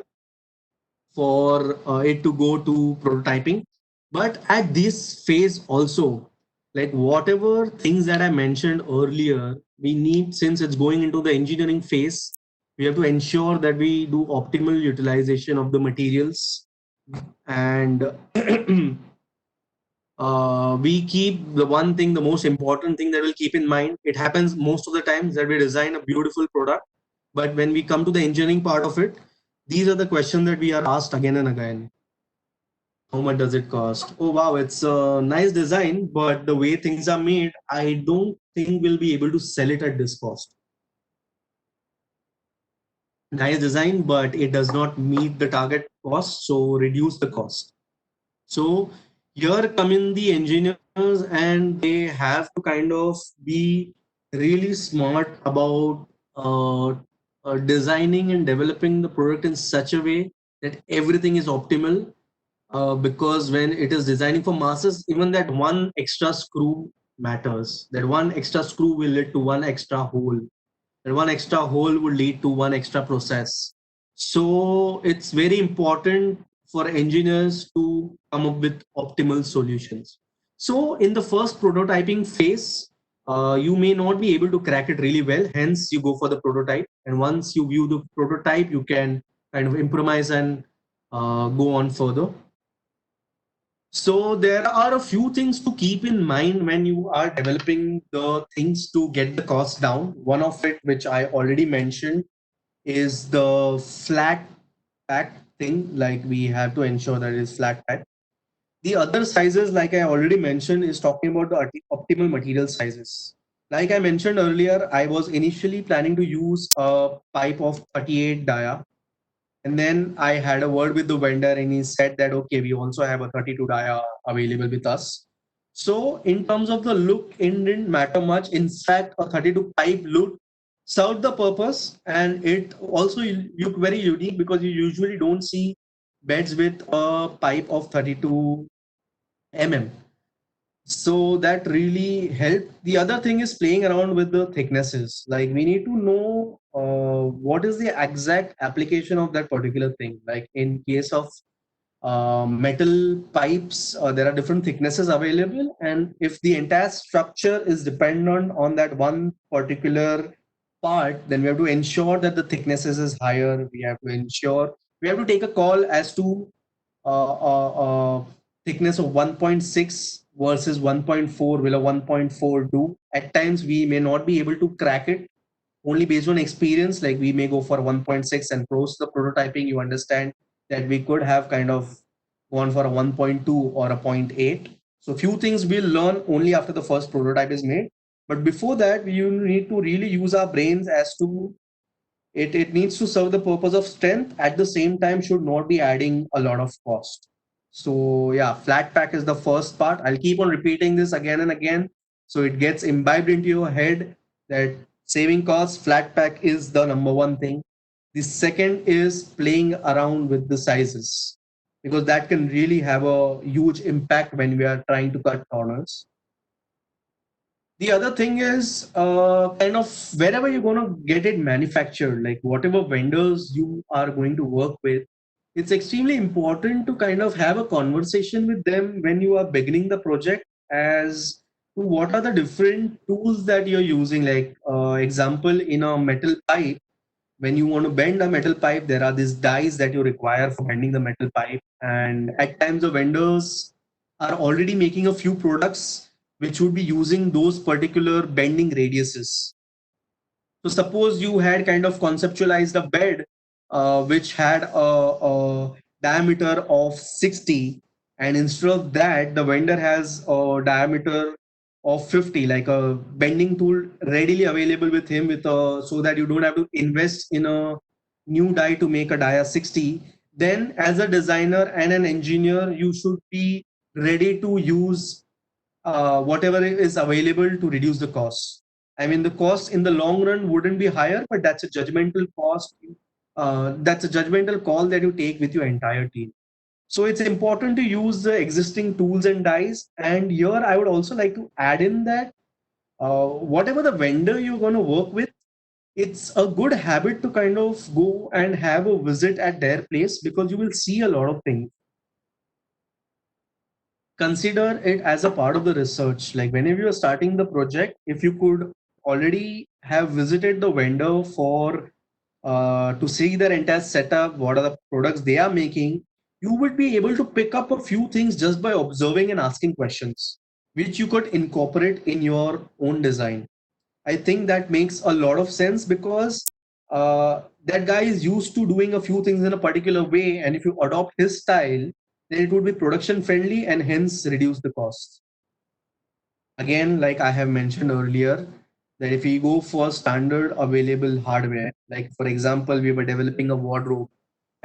Speaker 1: for it to go to prototyping. But at this phase also, like whatever things that I mentioned earlier, we need, since it's going into the engineering phase, we have to ensure that we do optimal utilization of the materials, and we keep the one thing, the most important thing that we'll keep in mind. It happens most of the times that we design a beautiful product, but when we come to the engineering part of it, these are the questions that we are asked again and again. How much does it cost? Oh wow, it's a nice design, but the way things are made, I don't think we'll be able to sell it at this cost. Nice design, but it does not meet the target cost, so reduce the cost. So here come in the engineers, and they have to kind of be really smart about designing and developing the product in such a way that everything is optimal. Because when it is designing for masses, even that one extra screw matters. That one extra screw will lead to one extra hole. That one extra hole would lead to one extra process. So it's very important for engineers to come up with optimal solutions. So in the first prototyping phase, you may not be able to crack it really well. Hence, you go for the prototype. And once you view the prototype, you can kind of improvise and go on further. So there are a few things to keep in mind when you are developing the things to get the cost down. One of it, which I already mentioned, is the flat pack thing. Like we have to ensure that it's flat pack. The other sizes, like I already mentioned, is talking about the optimal material sizes. Like I mentioned earlier, I was initially planning to use a pipe of 38 dia, and then I had a word with the vendor and he said that, okay, we also have a 32 dia available with us. So in terms of the look, it didn't matter much. In fact, a 32 pipe look served the purpose, and it also looked very unique because you usually don't see beds with a pipe of 32 mm. So that really helped. The other thing is playing around with the thicknesses. Like we need to know what is the exact application of that particular thing. Like in case of metal pipes, there are different thicknesses available, and if the entire structure is dependent on that one particular part, then we have to ensure that the thicknesses is higher. We have to ensure, we have to take a call as to thickness of 1.6 versus 1.4. Will a 1.4 do? At times we may not be able to crack it only based on experience. Like we may go for 1.6, and post the prototyping you understand that we could have kind of gone for a 1.2 or a zero point 0.8. So few things we'll learn only after the first prototype is made, but before that we need to really use our brains as to it needs to serve the purpose of strength, at the same time should not be adding a lot of cost. So yeah, flat pack is the first part. I'll keep on repeating this again and again so it gets imbibed into your head that saving costs, flat pack is the number one thing. The second is playing around with the sizes, because that can really have a huge impact when we are trying to cut corners. The other thing is kind of wherever you're going to get it manufactured, like whatever vendors you are going to work with, it's extremely important to kind of have a conversation with them when you are beginning the project as to what are the different tools that you're using. Like example, in a metal pipe, when you want to bend a metal pipe, there are these dies that you require for bending the metal pipe, and at times the vendors are already making a few products which would be using those particular bending radiuses. So suppose you had kind of conceptualized a bed which had a diameter of 60, and instead of that, the vendor has a diameter of 50, like a bending tool readily available with him, with a, so that you don't have to invest in a new die to make a dia 60. Then, as a designer and an engineer, you should be ready to use whatever is available to reduce the cost. I mean, the cost in the long run wouldn't be higher, but that's a judgmental cost. That's a judgmental call that you take with your entire team. So it's important to use the existing tools and dies. And here, I would also like to add in that whatever the vendor you're going to work with, it's a good habit to kind of go and have a visit at their place, because you will see a lot of things. Consider it as a part of the research. Like whenever you're starting the project, if you could already have visited the vendor for to see their entire setup, what are the products they are making, you would be able to pick up a few things just by observing and asking questions, which you could incorporate in your own design. I think that makes a lot of sense, because that guy is used to doing a few things in a particular way, and if you adopt his style, then it would be production friendly and hence reduce the cost. Again, like I have mentioned earlier, that if we go for standard available hardware, like for example, we were developing a wardrobe,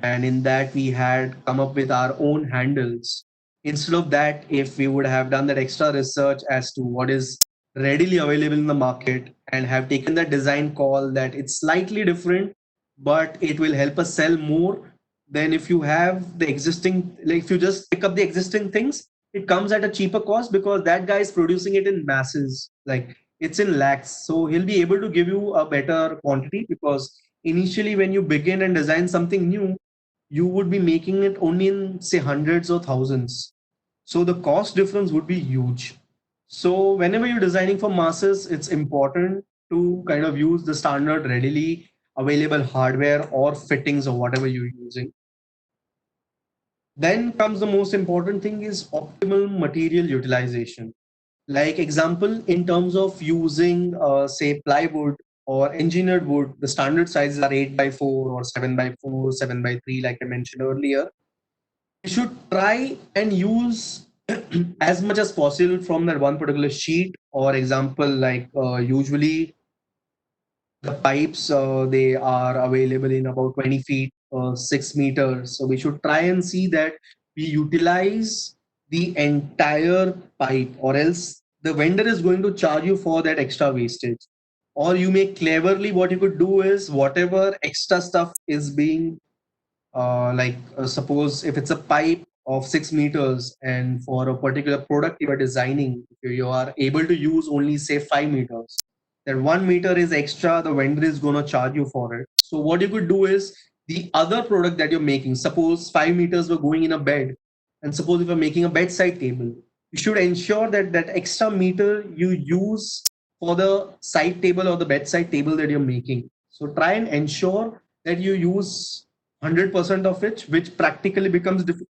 Speaker 1: and in that we had come up with our own handles. Instead of that, if we would have done that extra research as to what is readily available in the market and have taken that design call that it's slightly different, but it will help us sell more than if you have the existing, like if you just pick up the existing things, it comes at a cheaper cost because that guy is producing it in masses, like it's in lakhs. So he'll be able to give you a better quantity, because initially when you begin and design something new, you would be making it only in say hundreds or thousands. So the cost difference would be huge. So whenever you're designing for masses, it's important to kind of use the standard readily available hardware or fittings or whatever you're using. Then comes the most important thing is optimal material utilization. Like example, in terms of using say plywood or engineered wood, the standard sizes are 8 by 4 or 7 by 4, 7 by 3, like I mentioned earlier. You should try and use as much as possible from that one particular sheet. Or example, like usually the pipes, they are available in about 20 feet, 6 meters. So we should try and see that we utilize the entire pipe, or else the vendor is going to charge you for that extra wastage. Or you may cleverly, what you could do is whatever extra stuff is being suppose if it's a pipe of 6 meters, and for a particular product you are designing, you are able to use only say 5 meters, that 1 meter is extra, the vendor is going to charge you for it. So what you could do is the other product that you're making, suppose 5 meters were going in a bed, and suppose if you're making a bedside table, you should ensure that that extra meter you use for the side table or the bedside table that you're making. So try and ensure that you use 100% of it, which practically becomes difficult.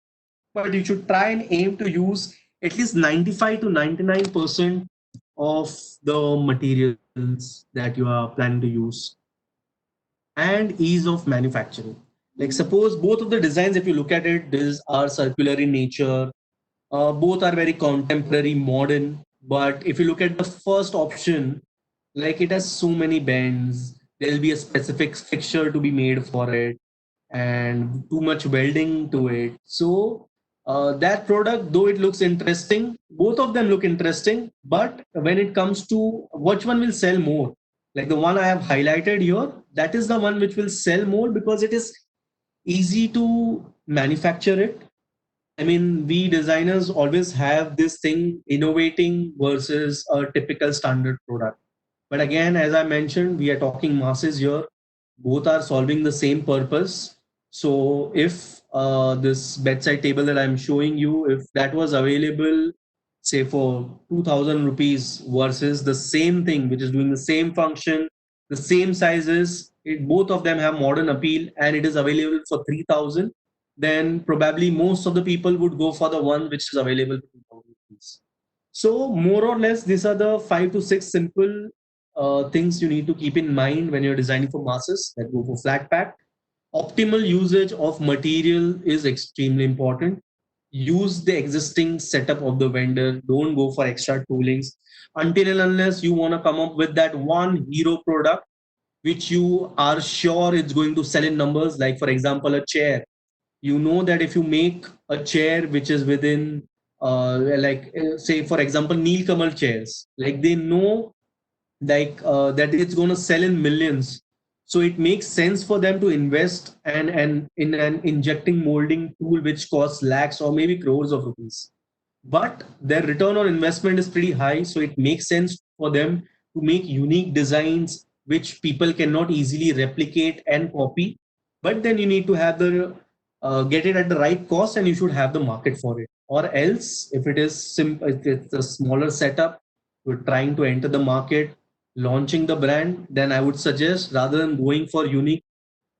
Speaker 1: But you should try and aim to use at least 95 to 99% of the materials that you are planning to use. And ease of manufacturing. Like suppose both of the designs, if you look at it, these are circular in nature. Both are very contemporary, modern. But if you look at the first option, like it has so many bends, there'll be a specific fixture to be made for it and too much welding to it. So that product, though it looks interesting, both of them look interesting, but when it comes to which one will sell more, like the one I have highlighted here, that is the one which will sell more because it is easy to manufacture it. I mean, we designers always have this thing innovating versus a typical standard product. But again, as I mentioned, we are talking masses here. Both are solving the same purpose. So if this bedside table that I'm showing you, if that was available, say for 2000 rupees versus the same thing, which is doing the same function, the same sizes, both of them have modern appeal and it is available for 3000, then probably most of the people would go for the one which is available for 2000 rupees. So more or less, these are the 5 to 6 simple things you need to keep in mind when you're designing for masses that go for flat pack. Optimal usage of material is extremely important. Use the existing setup of the vendor. Don't go for extra toolings until and unless you want to come up with that one hero product which you are sure it's going to sell in numbers. Like for example, a chair. You know that if you make a chair which is within say for example Neil Kamal chairs, like they know that it's going to sell in millions, so it makes sense for them to invest and in an injecting molding tool which costs lakhs or maybe crores of rupees, but their return on investment is pretty high, so it makes sense for them to make unique designs which people cannot easily replicate and copy. But then you need to have the get it at the right cost, and you should have the market for it. Or else if it is if it's a smaller setup, we're trying to enter the market, launching the brand, then I would suggest rather than going for unique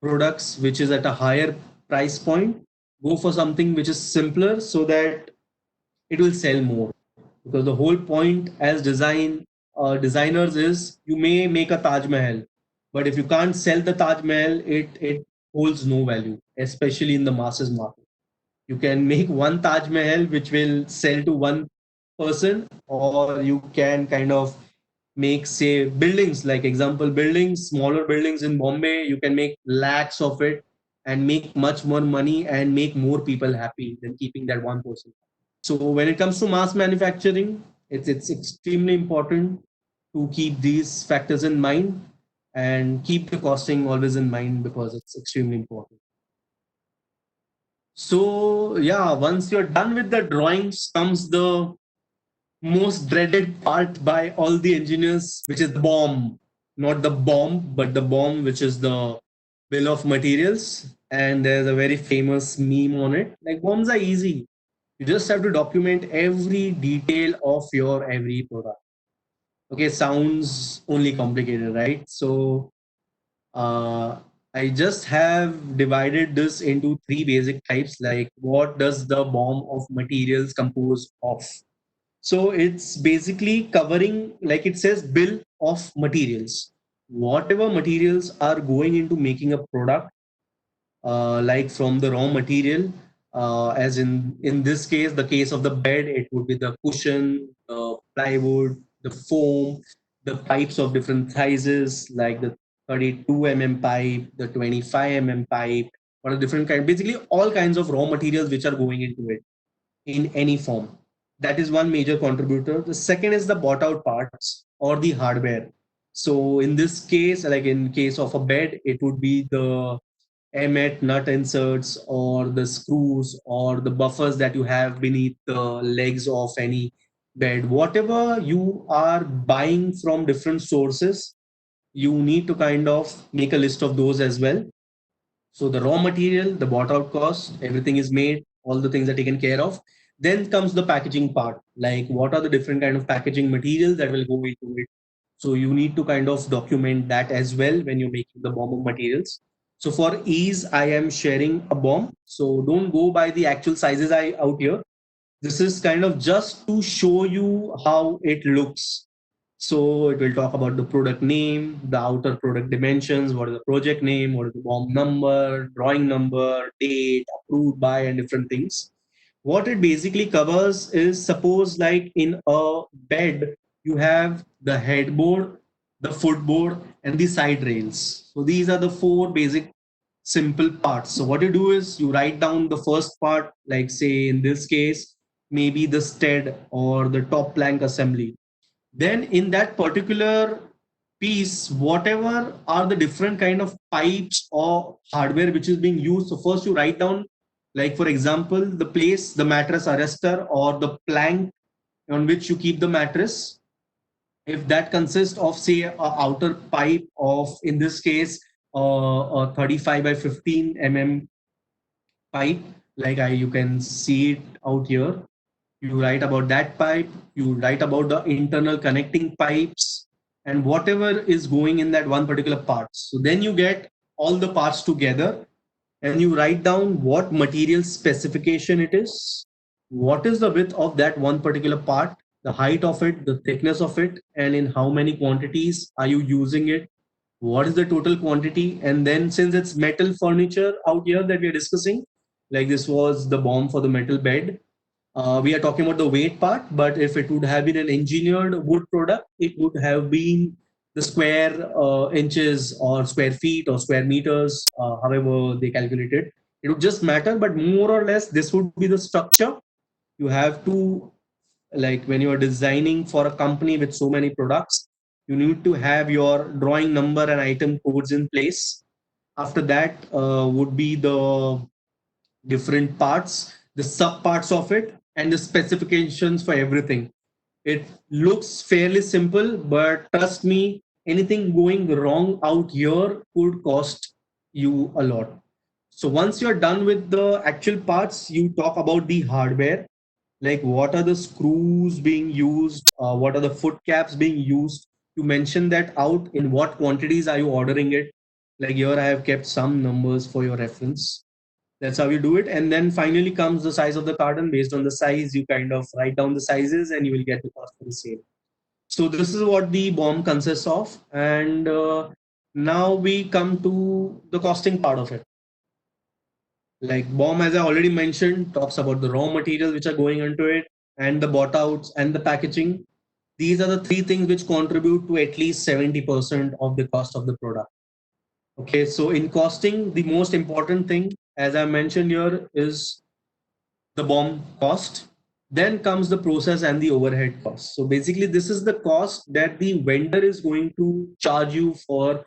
Speaker 1: products which is at a higher price point, go for something which is simpler so that it will sell more. Because the whole point as designers is, you may make a Taj Mahal, but if you can't sell the Taj Mahal, it holds no value, especially in the masses market. You can make one Taj Mahal which will sell to one person, or you can kind of make say buildings, like example buildings, smaller buildings in Bombay, you can make lakhs of it and make much more money and make more people happy than keeping that one person. So when it comes to mass manufacturing, it's extremely important to keep these factors in mind and keep the costing always in mind because it's extremely important. So yeah, once you're done with the drawings comes the most dreaded part by all the engineers, which is the BOM. Not the bomb, but the BOM, which is the bill of materials. and there's a very famous meme on it. Like bombs are easy. You just have to document every detail of your every product. Okay, sounds only complicated, right? So uh, I just have divided this into three basic types. Like, what does the BOM of materials compose of? So it's basically covering, like it says, bill of materials. Whatever materials are going into making a product, like from the raw material, as in this case, the case of the bed, it would be the cushion, the plywood, the foam, the pipes of different sizes, like the 32 pipe, the 25 pipe, or a different kind, basically all kinds of raw materials which are going into it in any form. That is one major contributor. The second is the bought out parts or the hardware. So in this case, like in case of a bed, it would be the emmet nut inserts or the screws or the buffers that you have beneath the legs of any bed. Whatever you are buying from different sources, you need to kind of make a list of those as well. So the raw material, the bought out cost, everything is made, all the things are taken care of. Then comes the packaging part, like what are the different kind of packaging materials that will go into it. So you need to kind of document that as well when you're making the BOM of materials. So for ease, I am sharing a BOM. So don't go by the actual sizes I out here. This is kind of just to show you how it looks. So it will talk about the product name, the outer product dimensions, what is the project name, what is the BOM number, drawing number, date, approved by, and different things. What it basically covers is, suppose like in a bed, you have the headboard, the footboard, and the side rails. So these are the four basic simple parts. So what you do is you write down the first part, like say in this case, maybe the sted or the top plank assembly. Then in that particular piece, whatever are the different kind of pipes or hardware which is being used. So first you write down, like for example, the place, the mattress arrestor or the plank on which you keep the mattress. If that consists of say a outer pipe of, in this case, a 35 by 15 pipe, like you can see it out here. You write about that pipe, you write about the internal connecting pipes and whatever is going in that one particular part. So then you get all the parts together and you write down what material specification it is, what is the width of that one particular part, the height of it, the thickness of it, and in how many quantities are you using it, what is the total quantity. And then since it's metal furniture out here that we are discussing, like this was the BOM for the metal bed, we are talking about the weight part, but if it would have been an engineered wood product, it would have been the square inches or square feet or square meters, however they calculate it. It would just matter, but more or less, this would be the structure. You have to, like when you are designing for a company with so many products, you need to have your drawing number and item codes in place. After that would be the different parts, the sub parts of it, and the specifications for everything. It looks fairly simple, but trust me, anything going wrong out here could cost you a lot. So once you're done with the actual parts, you talk about the hardware, like what are the screws being used, what are the foot caps being used. You mention that out, in what quantities are you ordering it. Like here I have kept some numbers for your reference. That's how you do it. And then finally comes the size of the carton. Based on the size, you kind of write down the sizes and you will get the cost for the same. So this is what the BOM consists of. And now we come to the costing part of it. Like BOM, as I already mentioned, talks about the raw materials which are going into it and the bought outs and the packaging. These are the three things which contribute to at least 70% of the cost of the product. Okay, so in costing, the most important thing, as I mentioned here, is the BOM cost. Then comes the process and the overhead cost. So basically, this is the cost that the vendor is going to charge you for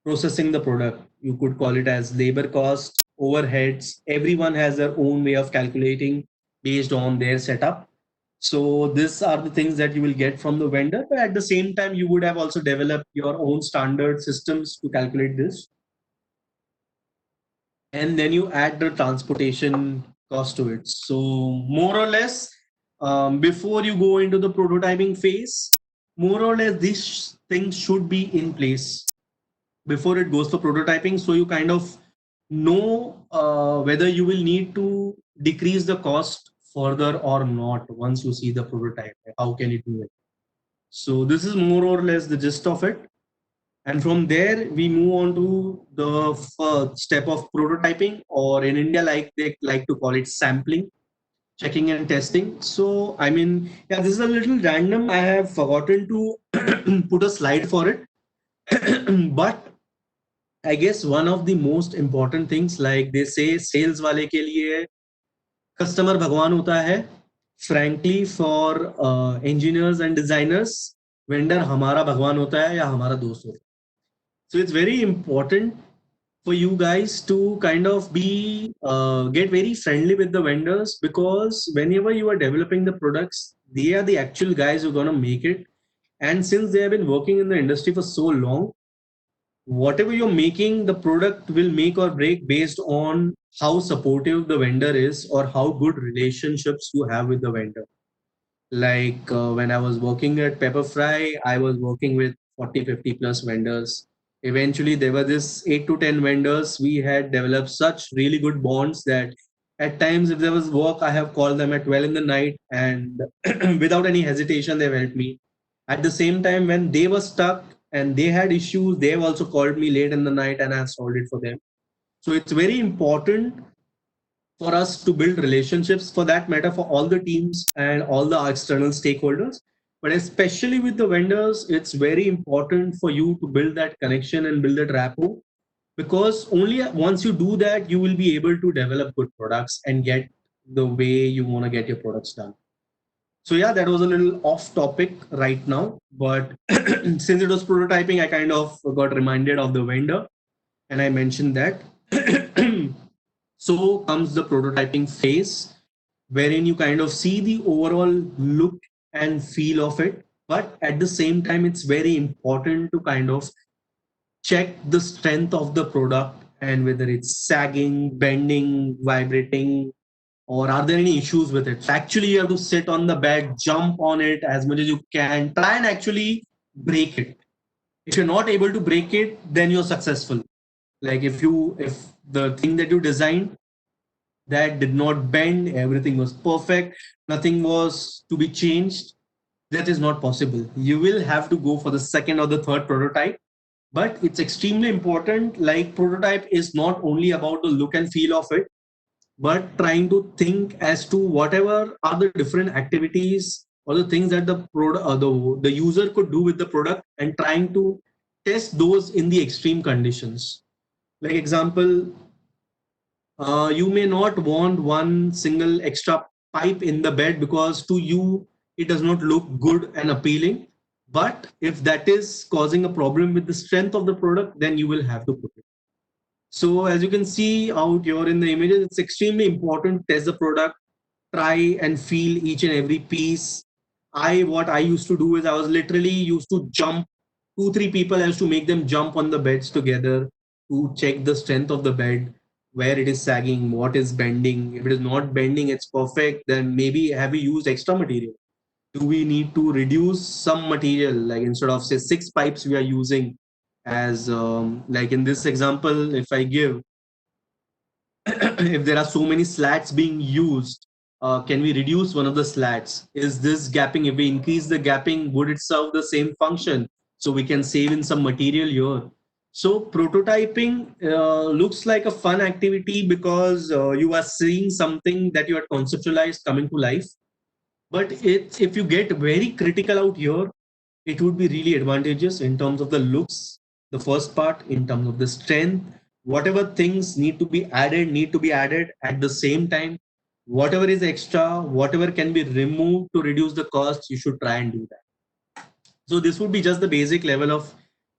Speaker 1: processing the product. You could call it as labor cost, overheads. Everyone has their own way of calculating based on their setup. So these are the things that you will get from the vendor. But at the same time, you would have also developed your own standard systems to calculate this. and then you add the transportation cost to it. So more or less, before you go into the prototyping phase, more or less these things should be in place before it goes for prototyping. So you kind of know whether you will need to decrease the cost further or not once you see the prototype. How can you do it? So this is more or less the gist of it. And from there, we move on to the first step of prototyping, or in India, like they like to call it sampling, checking and testing. So, I mean, yeah, this is a little random. I have forgotten to put a slide for it. But I guess one of the most important things, like they say, sales वाले के लिए customer भगवान होता है. Frankly, for engineers and designers, vendor हमारा भगवान होता है या हमारा दोस्त होता है. So it's very important for you guys to kind of be get very friendly with the vendors, because whenever you are developing the products, they are the actual guys who are gonna make it. And since they have been working in the industry for so long, whatever you're making, the product will make or break based on how supportive the vendor is or how good relationships you have with the vendor. Like when I was working at Pepperfry, I was working with 40, 50 plus vendors. Eventually, there were this 8 to 10 vendors. We had developed such really good bonds that at times, if there was work, I have called them at 12 in the night, and without any hesitation, they've helped me. At the same time, when they were stuck and they had issues, they've also called me late in the night and I've solved it for them. So it's very important for us to build relationships, for that matter, for all the teams and all the external stakeholders. But especially with the vendors, it's very important for you to build that connection and build that rapport, because only once you do that, you will be able to develop good products and get the way you want to get your products done. So yeah, that was a little off topic right now, but since it was prototyping, I kind of got reminded of the vendor and I mentioned that. So comes the prototyping phase, wherein you kind of see the overall look and feel of it. But at the same time, it's very important to kind of check the strength of the product and whether it's sagging, bending, vibrating, or are there any issues with it. So actually, you have to sit on the bed, jump on it as much as you can, try and actually break it. If you're not able to break it, then you're successful. Like if the thing that you designed that did not bend, everything was perfect, nothing was to be changed, that is not possible. You will have to go for the second or the third prototype. But it's extremely important, like prototype is not only about the look and feel of it, but trying to think as to whatever are the different activities or the things that the user could do with the product, and trying to test those in the extreme conditions. Like example, you may not want one single extra pipe in the bed because to you it does not look good and appealing. But if that is causing a problem with the strength of the product, then you will have to put it. So as you can see out here in the images, it's extremely important to test the product, try and feel each and every piece. What I used to do is I was literally used to jump 2, 3 people. I used to make them jump on the beds together to check the strength of the bed, where it is sagging, what is bending. If it is not bending, it's perfect. Then maybe have we used extra material? Do we need to reduce some material? Like instead of say 6 pipes we are using, as like in this example, if I give, if there are so many slats being used, can we reduce one of the slats? Is this gapping, if we increase the gapping, would it serve the same function? So we can save in some material here. So prototyping looks like a fun activity because you are seeing something that you had conceptualized coming to life. But if you get very critical out here, it would be really advantageous in terms of the looks, the first part, in terms of the strength, whatever things need to be added at the same time. Whatever is extra, whatever can be removed to reduce the cost, you should try and do that. So this would be just the basic level of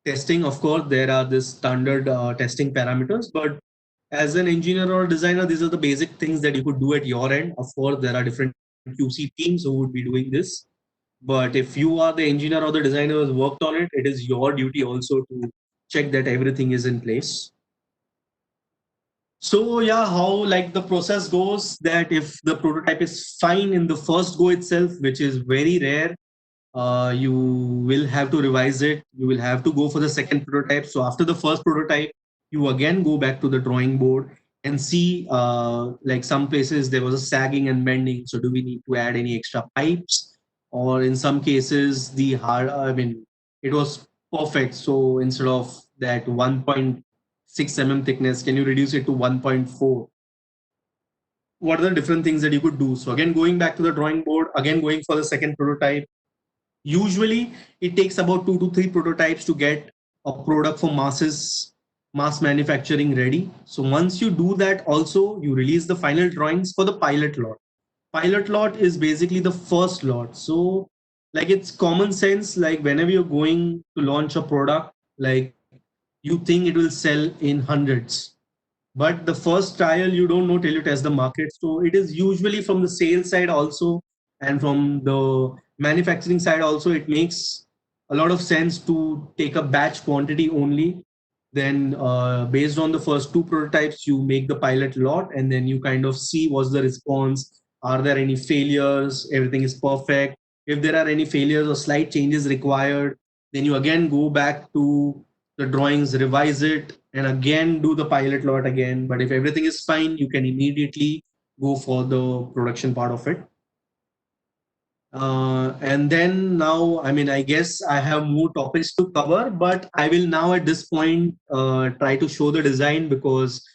Speaker 1: testing. Of course, there are this standard testing parameters, but as an engineer or designer, these are the basic things that you could do at your end. Of course, there are different QC teams who would be doing this. But if you are the engineer or the designer who has worked on it, it is your duty also to check that everything is in place. So yeah, how like the process goes that if the prototype is fine in the first go itself, which is very rare, you will have to revise it. You will have to go for the second prototype. So after the first prototype, you again go back to the drawing board and see like some places there was a sagging and bending. So do we need to add any extra pipes? Or in some cases, the hard, I mean, it was perfect. So instead of that 1.6 thickness, can you reduce it to 1.4? What are the different things that you could do? So again, going back to the drawing board, again going for the second prototype. Usually, it takes about 2 to 3 prototypes to get a product for mass manufacturing ready. So once you do that, also you release the final drawings for the pilot lot. Pilot lot is basically the first lot. So like it's common sense, like whenever you're going to launch a product, like you think it will sell in hundreds, but the first trial you don't know till you test the market. So it is usually from the sales side also, and from the manufacturing side also, it makes a lot of sense to take a batch quantity only. Then based on the first 2 prototypes, you make the pilot lot, and then you kind of see what's the response. Are there any failures? Everything is perfect. If there are any failures or slight changes required, then you again go back to the drawings, revise it, and again do the pilot lot again. But if everything is fine, you can immediately go for the production part of it. And then now, I mean, I guess I have more topics to cover, but I will now at this point try to show the design, because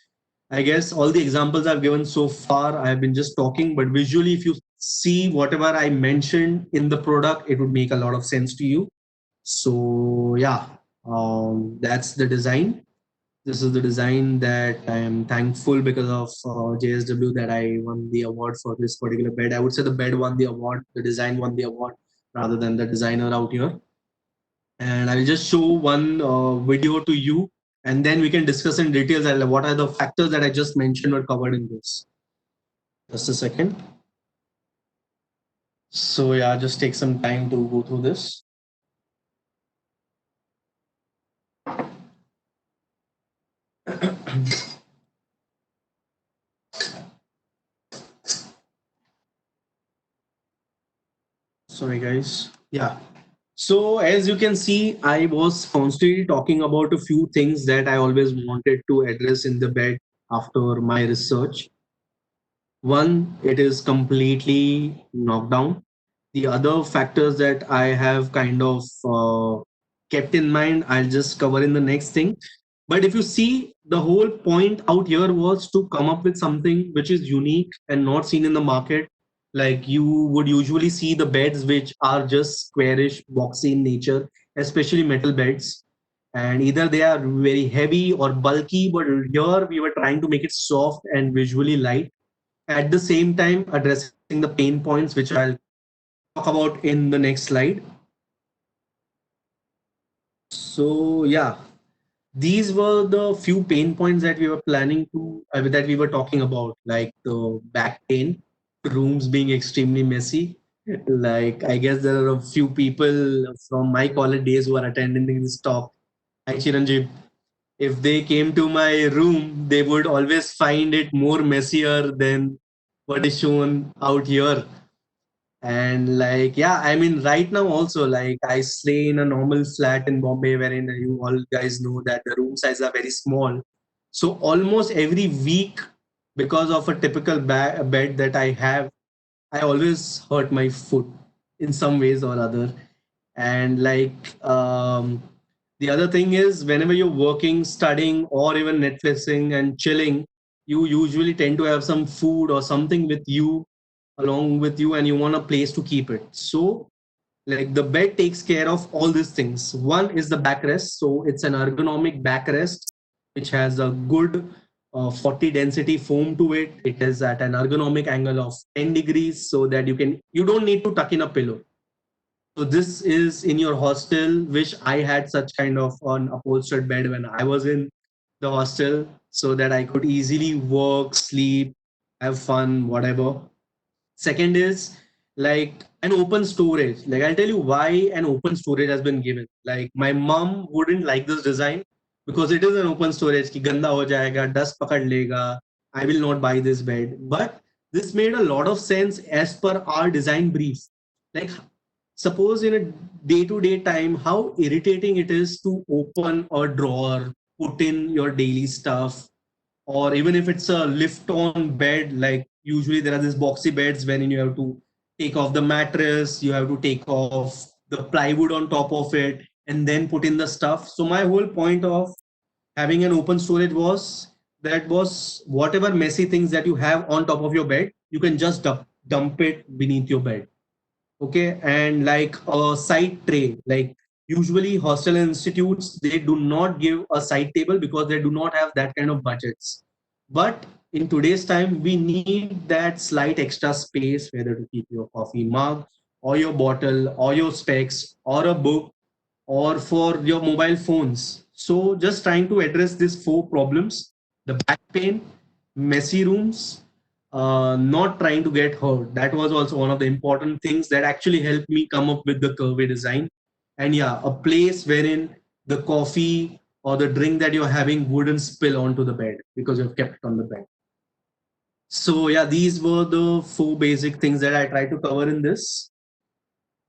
Speaker 1: I guess all the examples I've given so far, I've been just talking, but visually, if you see whatever I mentioned in the product, it would make a lot of sense to you. So yeah, that's the design. This is the design that I am thankful because of JSW that I won the award for this particular bed. I would say the bed won the award, the design won the award rather than the designer out here. And I'll just show one video to you, and then we can discuss in details what are the factors that I just mentioned were covered in this. Just a second. So yeah, just take some time to go through this. Sorry, guys. Yeah. So as you can see, I was constantly talking about a few things that I always wanted to address in the bed after my research. One, it is completely knocked down. The other factors that I have kind of kept in mind, I'll just cover in the next thing. But if you see, the whole point out here was to come up with something which is unique and not seen in the market. Like you would usually see the beds which are just squarish, boxy in nature, especially metal beds. And either they are very heavy or bulky, but here we were trying to make it soft and visually light, at the same time addressing the pain points, which I'll talk about in the next slide. So yeah, these were the few pain points that we were planning to that we were talking about, like the back pain, rooms being extremely messy. Like I guess there are a few people from my college days who are attending this talk. Hi Chiranjeev. If they came to my room, they would always find it more messier than what is shown out here. And like, yeah, I mean, right now also, like, I stay in a normal flat in Bombay, wherein you all guys know that the room size are very small. So almost every week, because of a typical bed that I have, I always hurt my foot in some ways or other. And like, the other thing is, whenever you're working, studying, or even Netflixing and chilling, you usually tend to have some food or something with you, along with you, and you want a place to keep it. So like the bed takes care of all these things. One is the backrest. So it's an ergonomic backrest which has a good 40 density foam to it. It is at an ergonomic angle of 10 degrees, so that you don't need to tuck in a pillow. So this is in your hostel. Wish I had such kind of an upholstered bed when I was in the hostel, so that I could easily work, sleep, have fun, whatever. Second is like an open storage. Like I'll tell you why an open storage has been given. Like my mom wouldn't like this design, because it is an open storage ki ganda ho jayega, dust pakad lega, I will not buy this bed. But this made a lot of sense as per our design brief. Like, suppose in a day-to-day time, how irritating it is to open a drawer, put in your daily stuff, or even if it's a lift-on bed, like usually there are these boxy beds wherein you have to take off the mattress, you have to take off the plywood on top of it, and then put in the stuff. So my whole point of having an open storage was whatever messy things that you have on top of your bed, you can just dump it beneath your bed. Okay, and like a side tray, like usually hostel institutes, they do not give a side table because they do not have that kind of budgets. But in today's time, we need that slight extra space, whether to keep your coffee mug or your bottle or your specs or a book or for your mobile phones. So just trying to address these four problems: the back pain, messy rooms, not trying to get hurt. That was also one of the important things that actually helped me come up with the curvy design. And yeah, a place wherein the coffee or the drink that you're having wouldn't spill onto the bed because you've kept it on the bed. So yeah, these were the four basic things that I tried to cover in this.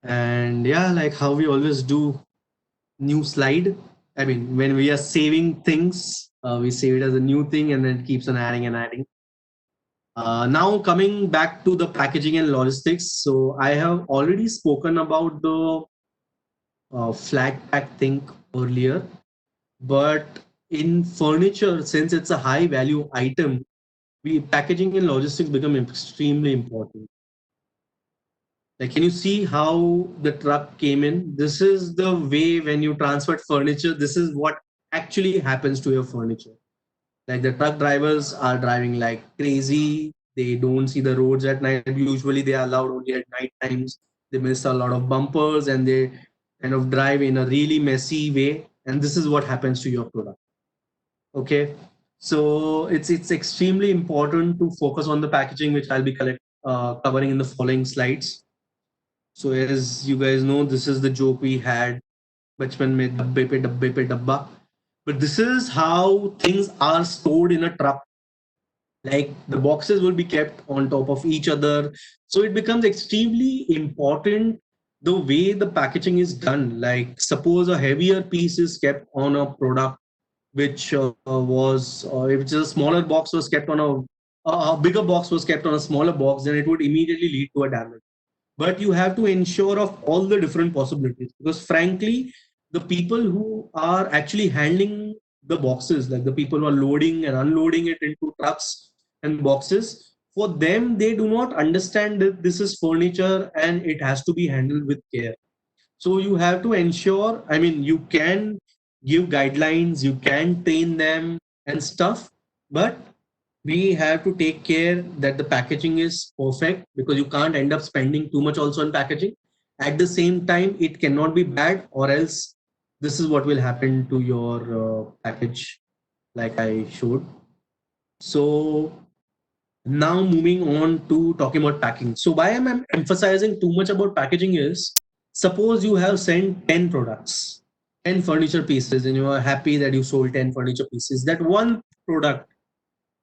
Speaker 1: And yeah, like how we always do, new slide. I mean, when we are saving things, we save it as a new thing and then it keeps on adding and adding. Now coming back to the packaging and logistics. So I have already spoken about the flat pack thing earlier, but in furniture, since it's a high value item, we packaging and logistics become extremely important. Like, can you see how the truck came in? This is the way when you transport furniture. This is what actually happens to your furniture. Like the truck drivers are driving like crazy. They don't see the roads at night. Usually they are allowed only at night times. They miss a lot of bumpers and they kind of drive in a really messy way. And this is what happens to your product. Okay. So it's extremely important to focus on the packaging, which I'll be covering in the following slides. So as you guys know, this is the joke we had, बचपन में डब्बे पे डब्बा. But this is how things are stored in a truck. Like the boxes will be kept on top of each other. So it becomes extremely important the way the packaging is done. Like suppose a heavier piece is kept on a product which was, if it's a smaller box was kept on a bigger box was kept on a smaller box, then it would immediately lead to a damage. But you have to ensure of all the different possibilities, because frankly the people who are actually handling the boxes, like the people who are loading and unloading it into trucks and boxes, for them they do not understand that this is furniture and it has to be handled with care. So you have to ensure, I mean, you can give guidelines, you can train them and stuff, but we have to take care that the packaging is perfect, because you can't end up spending too much also on packaging. At the same time, it cannot be bad, or else this is what will happen to your package, like I showed. So now moving on to talking about packing. So why am I emphasizing too much about packaging is, suppose you have sent 10 products, 10 furniture pieces, and you are happy that you sold 10 furniture pieces. That one product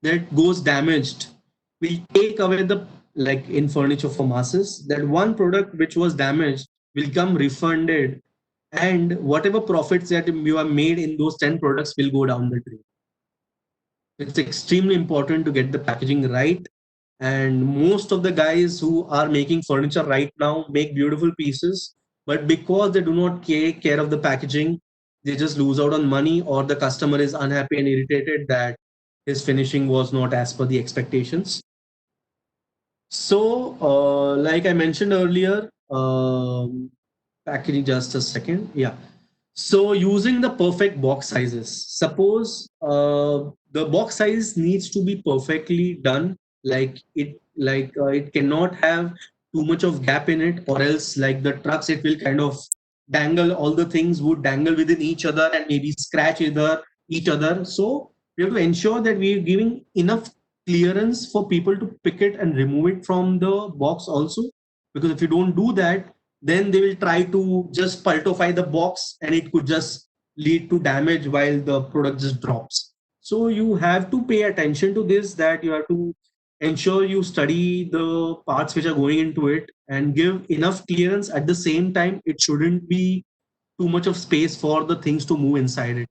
Speaker 1: that goes damaged will take away the, like in furniture for masses, that one product which was damaged will come refunded, and whatever profits that you have made in those 10 products will go down the drain. It's extremely important to get the packaging right, and most of the guys who are making furniture right now make beautiful pieces, but because they do not take care of the packaging, they just lose out on money, or the customer is unhappy and irritated that his finishing was not as per the expectations. So like I mentioned earlier, packaging, just a second, yeah. So using the perfect box sizes, suppose the box size needs to be perfectly done, like it cannot have too much of gap in it, or else like the trucks, it will kind of dangle, all the things would dangle within each other and maybe scratch either each other. So we have to ensure that we are giving enough clearance for people to pick it and remove it from the box also, because if you don't do that, then they will try to just pultify the box and it could just lead to damage while the product just drops. So you have to pay attention to this, that you have to ensure you study the parts which are going into it and give enough clearance. At the same time, it shouldn't be too much of space for the things to move inside it.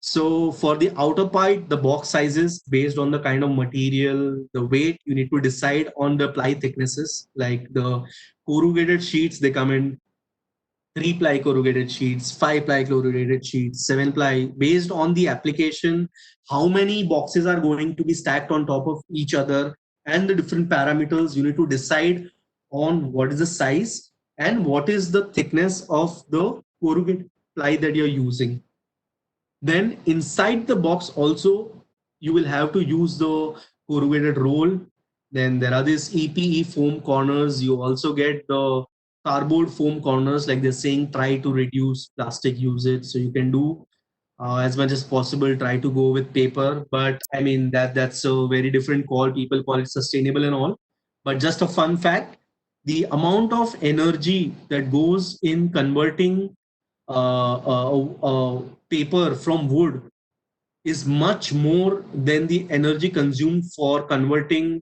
Speaker 1: So for the outer part, the box sizes based on the kind of material, the weight, you need to decide on the ply thicknesses. Like the corrugated sheets, they come in 3-ply corrugated sheets, 5-ply corrugated sheets, 7-ply, based on the application, how many boxes are going to be stacked on top of each other, and the different parameters. You need to decide on what is the size and what is the thickness of the corrugated ply that you're using. Then inside the box also, you will have to use the corrugated roll. Then there are these EPE foam corners. You also get the cardboard foam corners, like they're saying, try to reduce plastic usage. So you can do as much as possible, try to go with paper. But I mean, that's a very different call. People call it sustainable and all. But just a fun fact, the amount of energy that goes in converting paper from wood is much more than the energy consumed for converting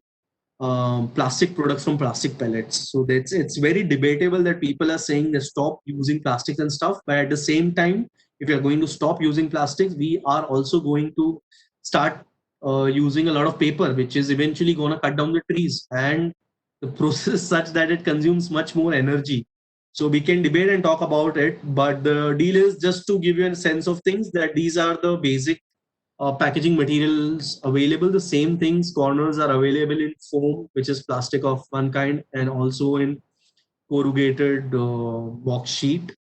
Speaker 1: plastic products from plastic pellets. So that's, it's very debatable that people are saying they stop using plastics and stuff, but at the same time, if we are going to stop using plastics, we are also going to start using a lot of paper, which is eventually going to cut down the trees, and the process is such that it consumes much more energy. So we can debate and talk about it, but the deal is just to give you a sense of things, that these are the basic packaging materials available. The same things, corners are available in foam, which is plastic of one kind, and also in corrugated box sheet.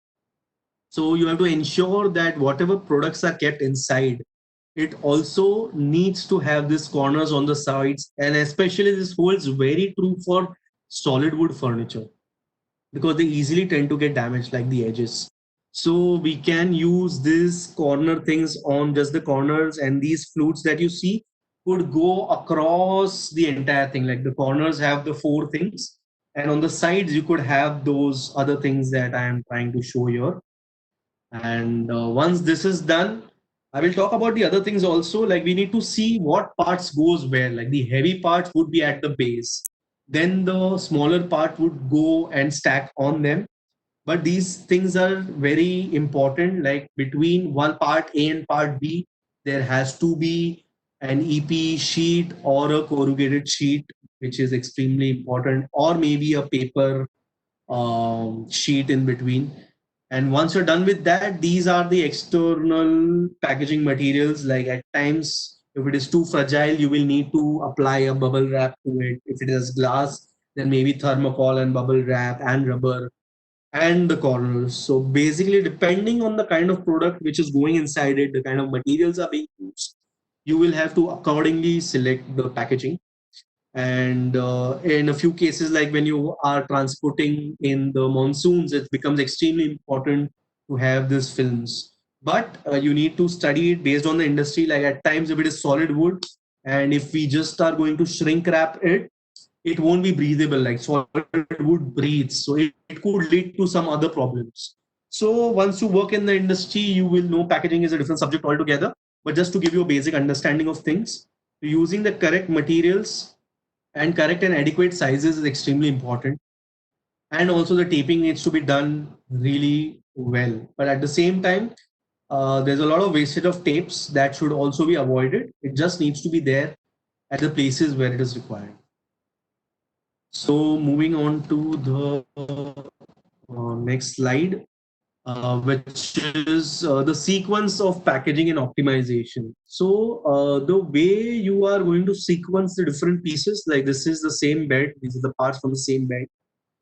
Speaker 1: So you have to ensure that whatever products are kept inside, it also needs to have these corners on the sides, and especially this holds very true for solid wood furniture, because they easily tend to get damaged, like the edges. So we can use these corner things on just the corners, and these flutes that you see could go across the entire thing. Like the corners have the four things, and on the sides you could have those other things that I am trying to show here. And once this is done, I will talk about the other things also. Like we need to see what parts goes where. Like the heavy parts would be at the base, then the smaller part would go and stack on them. But these things are very important. Like between one part A and part B, there has to be an EP sheet or a corrugated sheet, which is extremely important, or maybe a paper sheet in between. And once you're done with that, these are the external packaging materials. Like at times, if it is too fragile, you will need to apply a bubble wrap to it. If it is glass, then maybe thermocol and bubble wrap and rubber and the corners. So basically, depending on the kind of product which is going inside it, the kind of materials are being used, you will have to accordingly select the packaging. And in a few cases, like when you are transporting in the monsoons, it becomes extremely important to have these films. But you need to study it based on the industry. Like at times, if it is solid wood, and if we just are going to shrink wrap it, it won't be breathable. Like solid wood breathes, so it could lead to some other problems. So once you work in the industry, you will know packaging is a different subject altogether. But just to give you a basic understanding of things, using the correct materials and correct and adequate sizes is extremely important. And also the taping needs to be done really well. But at the same time, there's a lot of wastage of tapes that should also be avoided. It just needs to be there at the places where it is required. So moving on to the next slide, which is the sequence of packaging and optimization. So the way you are going to sequence the different pieces, like this is the same bed, these are the parts from the same bed.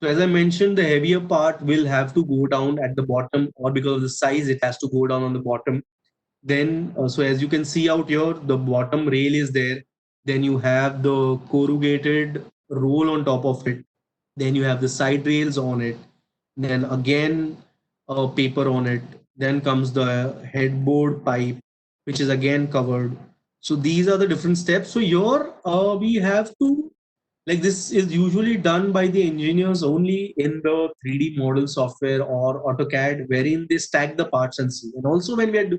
Speaker 1: So as I mentioned, the heavier part will have to go down at the bottom, or because of the size, it has to go down on the bottom. Then, so as you can see out here, the bottom rail is there. Then you have the corrugated roll on top of it. Then you have the side rails on it. Then again, paper on it. Then comes the headboard pipe, which is again covered. So these are the different steps. So here we have to Like this is usually done by the engineers only in the 3D model software or AutoCAD, wherein they stack the parts and see. And also when we are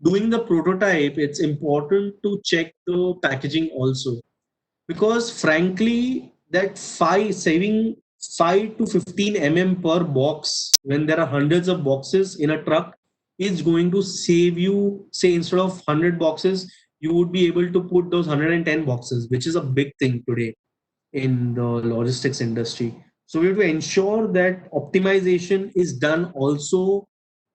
Speaker 1: doing the prototype, it's important to check the packaging also, because frankly, that saving 5 to 15 per box when there are hundreds of boxes in a truck is going to save you, say instead of 100 boxes, you would be able to put those 110 boxes, which is a big thing today in the logistics industry. So we have to ensure that optimization is done also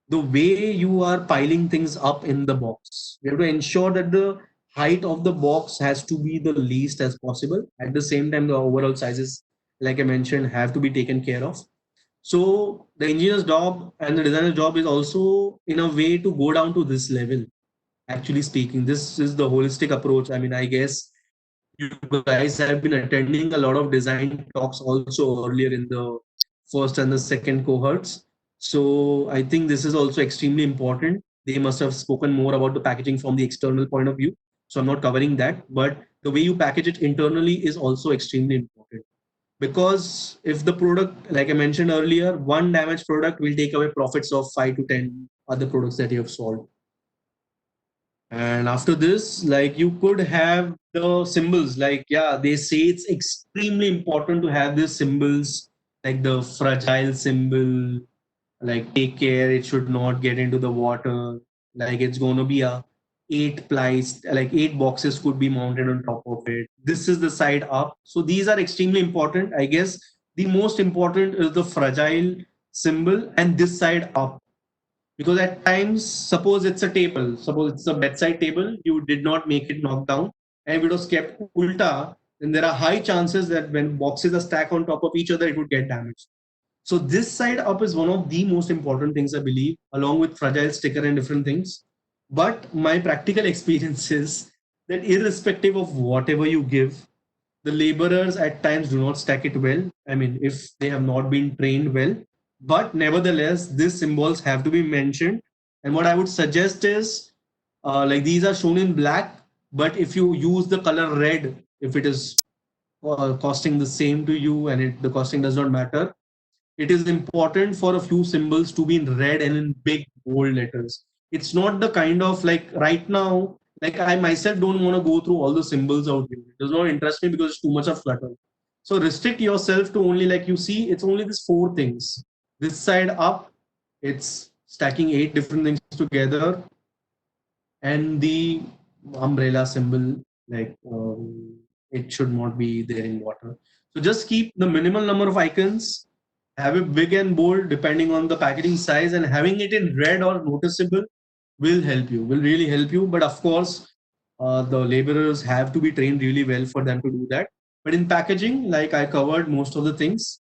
Speaker 1: the way you are piling things up in the box. You have to ensure that the height of the box has to be the least as possible. At the same time, the overall sizes, like I mentioned, have to be taken care of. So the engineer's job and the designer's job is also in a way to go down to this level. Actually speaking, this is the holistic approach. I mean, I guess you guys have been attending a lot of design talks also earlier in the first and the second cohorts. So I think this is also extremely important. They must have spoken more about the packaging from the external point of view. So I'm not covering that, but the way you package it internally is also extremely important. Because if the product, like I mentioned earlier, one damaged product will take away profits of 5 to 10 other products that you have sold. And after this, like you could have the symbols, like, yeah, they say it's extremely important to have these symbols, like the fragile symbol, like take care, it should not get into the water. Like it's going to be a 8 plies, like 8 boxes could be mounted on top of it. This is the side up. So these are extremely important. I guess the most important is the fragile symbol and this side up, because at times, suppose it's a bedside table, you did not make it knock down, and if it was kept ulta, then there are high chances that when boxes are stacked on top of each other, it would get damaged. So this side up is one of the most important things, I believe, along with fragile sticker and different things. But my practical experience is that irrespective of whatever you give, the laborers at times do not stack it well. I mean, if they have not been trained well, but nevertheless, these symbols have to be mentioned. And what I would suggest is, like these are shown in black, but if you use the color red, if it is costing the same to you and the costing does not matter, it is important for a few symbols to be in red and in big bold letters. It's not the kind of, like right now, like I myself don't want to go through all the symbols out here. It does not interest me because it's too much of clutter. So restrict yourself to only, like you see, it's only these 4 things. This side up, it's stacking 8 different things together, and the umbrella symbol, like it should not be there in water. So just keep the minimal number of icons, have it big and bold depending on the packaging size, and having it in red or noticeable will really help you. But of course, the laborers have to be trained really well for them to do that. But in packaging, like I covered most of the things,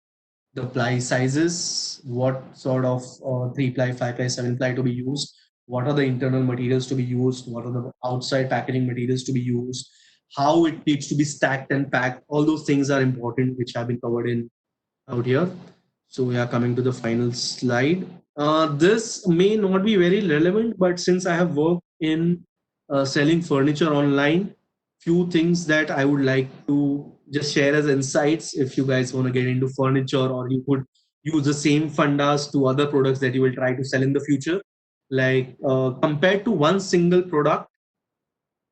Speaker 1: the ply sizes, what sort of 3 ply, 5 ply, 7 ply to be used, what are the internal materials to be used, what are the outside packaging materials to be used, how it needs to be stacked and packed. All those things are important, which have been covered in out here. So we are coming to the final slide. This may not be very relevant, but since I have worked in selling furniture online, few things that I would like to just share as insights if you guys want to get into furniture, or you could use the same fundas to other products that you will try to sell in the future. Like compared to one single product,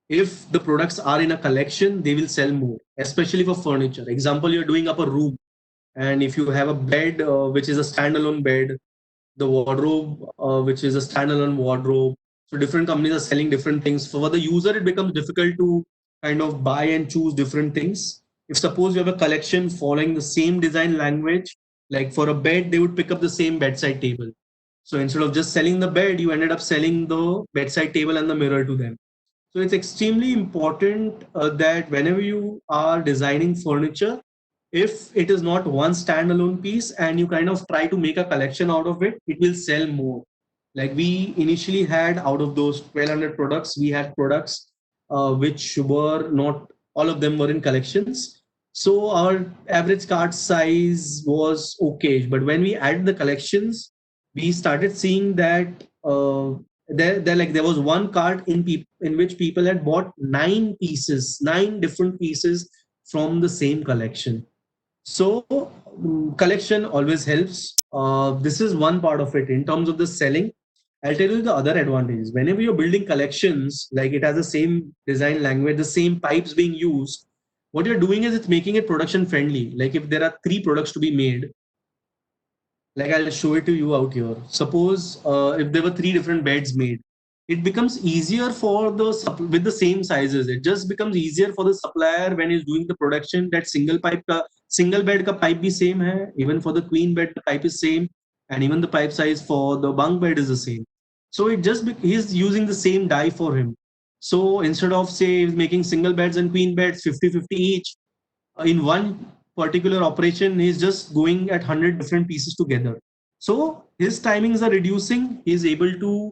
Speaker 1: if the products are in a collection, they will sell more, especially for furniture. Example, you're doing up a room, and if you have a bed which is a standalone bed, the wardrobe which is a standalone wardrobe, so different companies are selling different things. For the user, it becomes difficult to kind of buy and choose different things. If suppose you have a collection following the same design language, like for a bed, they would pick up the same bedside table. So instead of just selling the bed, you ended up selling the bedside table and the mirror to them. So it's extremely important that whenever you are designing furniture, if it is not one standalone piece and you kind of try to make a collection out of it, it will sell more. Like we initially had, out of those 1200 products, we had products which were not all of them were in collections. So our average cart size was okay. But when we added the collections, we started seeing that there was one cart in which people had bought 9 different pieces from the same collection. So collection always helps. This is one part of it. In terms of the selling, I'll tell you the other advantages. Whenever you're building collections, like it has the same design language, the same pipes being used, what you're doing is it's making it production friendly. Like if there are three products to be made, like I'll show it to you out here. Suppose if there were three different beds made, it becomes easier for the with the same sizes. It just becomes easier for the supplier when he's doing the production that single bed ka pipe bhi same hai. Even for the queen bed, the pipe is same, and even the pipe size for the bunk bed is the same. So it just he's using the same die for him. So instead of say making single beds and queen beds 50-50 each, in one particular operation he's just going at 100 different pieces together, so his timings are reducing. He's able to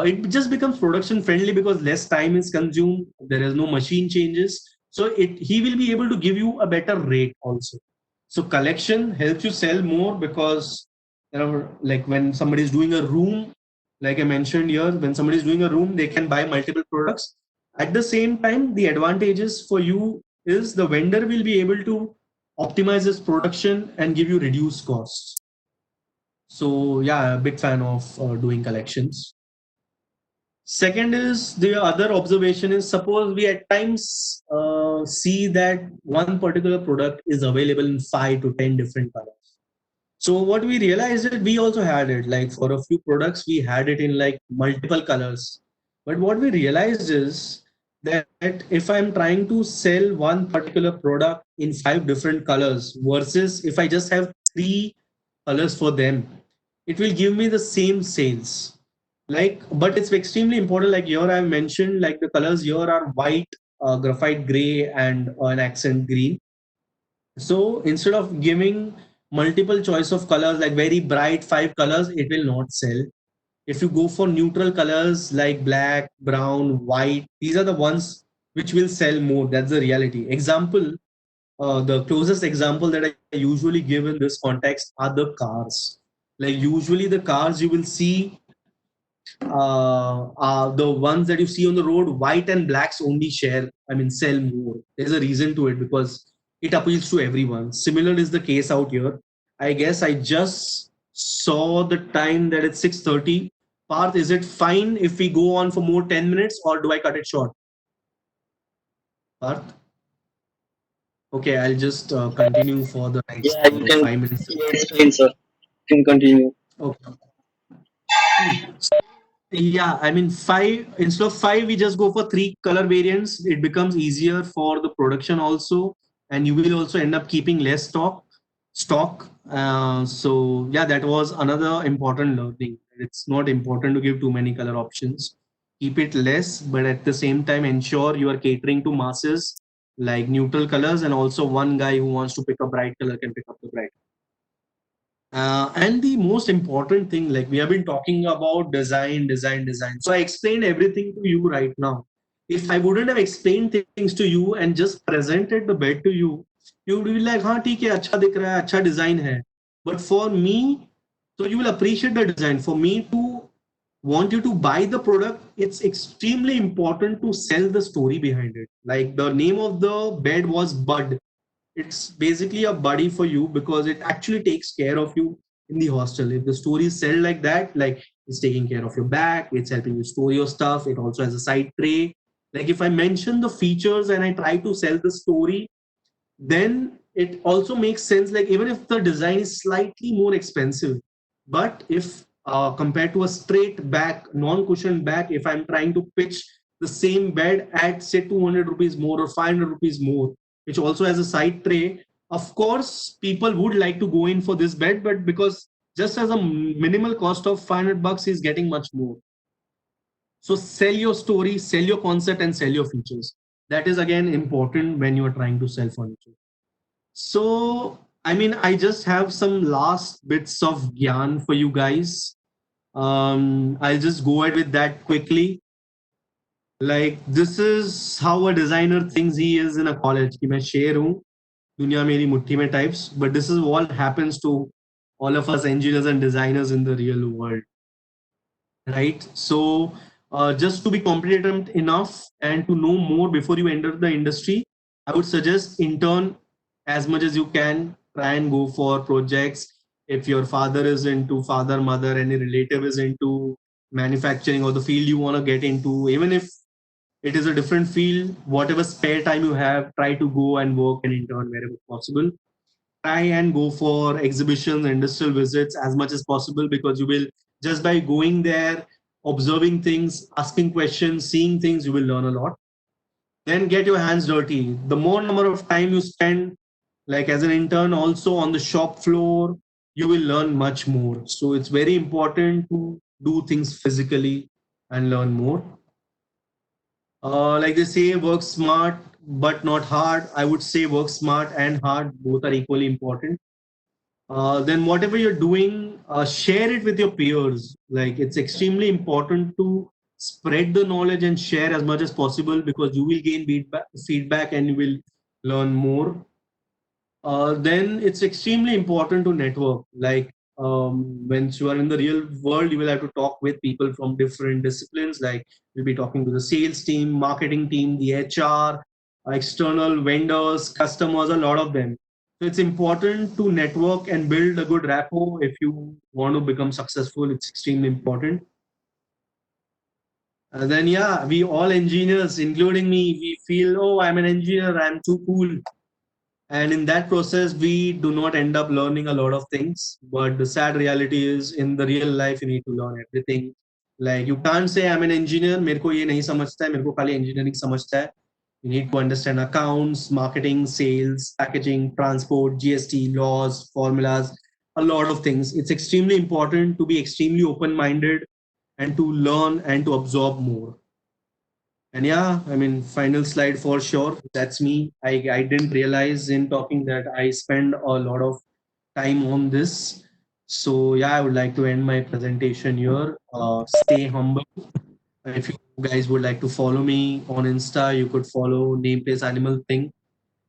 Speaker 1: it just becomes production friendly because less time is consumed, there is no machine changes, so he will be able to give you a better rate also. So collection helps you sell more because like when somebody is doing a room, like I mentioned here, when somebody is doing a room they can buy multiple products. At the same time, the advantages for you is the vendor will be able to optimize his production and give you reduced costs. So yeah, a big fan of doing collections. Second is the other observation is suppose we at times see that one particular product is available in 5 to 10 different colors. So what we realized is we also had it like for a few products we had it in like multiple colors. But what we realized is that if I'm trying to sell one particular product in 5 different colors versus if I just have 3 colors for them, it will give me the same sales. Like, but it's extremely important. Like here I've mentioned, like the colors here are white, graphite gray, and an accent green. So instead of giving multiple choice of colors, like very bright 5 colors, it will not sell. If you go for neutral colors like black, brown, white, these are the ones which will sell more. That's the reality. Example, the closest example that I usually give in this context are the cars. Like usually the cars you will see the ones that you see on the road, white and blacks only sell more. There's a reason to it because it appeals to everyone. Similar is the case out here. I guess I just saw the time that it's 6:30. Parth, is it fine if we go on for more 10 minutes or do I cut it short? Parth? Okay, I'll just continue for the next
Speaker 2: Yeah, you can.
Speaker 1: 5 minutes.
Speaker 2: Yeah, it's fine, sir. You can continue.
Speaker 1: Okay. Yeah, I mean, five instead of five, we just go for 3 color variants. It becomes easier for the production also, and you will also end up keeping less stock. So yeah, that was another important learning. It's not important to give too many color options. Keep it less, but at the same time, ensure you are catering to masses like neutral colors, and also one guy who wants to pick a bright color can pick up the bright. And the most important thing, like we have been talking about design. So I explained everything to you right now. If I wouldn't have explained things to you and just presented the bed to you, you would be like, हाँ ठीक है, अच्छा दिख रहा है, अच्छा design है. But for me, so you will appreciate the design. For me to want you to buy the product, it's extremely important to sell the story behind it. Like the name of the bed was Bud. It's basically a buddy for you because it actually takes care of you in the hostel. If the story is sold like that, like it's taking care of your back, it's helping you store your stuff, it also has a side tray. Like if I mention the features and I try to sell the story, then it also makes sense. Like even if the design is slightly more expensive, but if compared to a straight back non-cushioned back, if I'm trying to pitch the same bed at say 200 rupees more or 500 rupees more, which also has a side tray, of course people would like to go in for this bed, but because just as a minimal cost of 500 bucks is getting much more. So sell your story, sell your concept, and sell your features. That is again important when you are trying to sell furniture. So, I mean, I just have some last bits of gyan for you guys. I'll just go ahead with that quickly. Like, this is how a designer thinks he is in a college. कि मैं शेर हूँ, दुनिया मेरी मुट्ठी में types. But this is what happens to all of us engineers and designers in the real world, right? So, just to be competent enough and to know more before you enter the industry, I would suggest intern as much as you can. Try and go for projects. If your father is into father, mother, any relative is into manufacturing or the field you want to get into, even if it is a different field, whatever spare time you have, try to go and work and intern wherever possible. Try and go for exhibitions, industrial visits as much as possible, because you will, just by going there, observing things, asking questions, seeing things, you will learn a lot. Then get your hands dirty. The more number of time you spend, like as an intern, also on the shop floor, you will learn much more. So it's very important to do things physically and learn more. Like they say, work smart but not hard. I would say work smart and hard, both are equally important. Then whatever you're doing, share it with your peers. Like it's extremely important to spread the knowledge and share as much as possible, because you will gain feedback and you will learn more. Then it's extremely important to network. Like when you are in the real world, you will have to talk with people from different disciplines. Like you'll be talking to the sales team, marketing team, the HR, external vendors, customers, a lot of them. So it's important to network and build a good rapport if you want to become successful. It's extremely important. And then yeah, we all engineers, including me, we feel, oh, I'm an engineer, I'm too cool. And in that process, we do not end up learning a lot of things. But the sad reality is, in the real life, you need to learn everything. Like you can't say I'm an engineer, मेरे को ये नहीं समझता है, मेरे को खाली engineering समझता है. You need to understand accounts, marketing, sales, packaging, transport, GST, laws, formulas, a lot of things. It's extremely important to be extremely open-minded and to learn and to absorb more. And yeah, I mean, final slide for sure. That's me. I didn't realize in talking that I spend a lot of time on this. So yeah, I would like to end my presentation here. Stay humble. If you guys would like to follow me on Insta, you could follow Nameplace Animal Thing,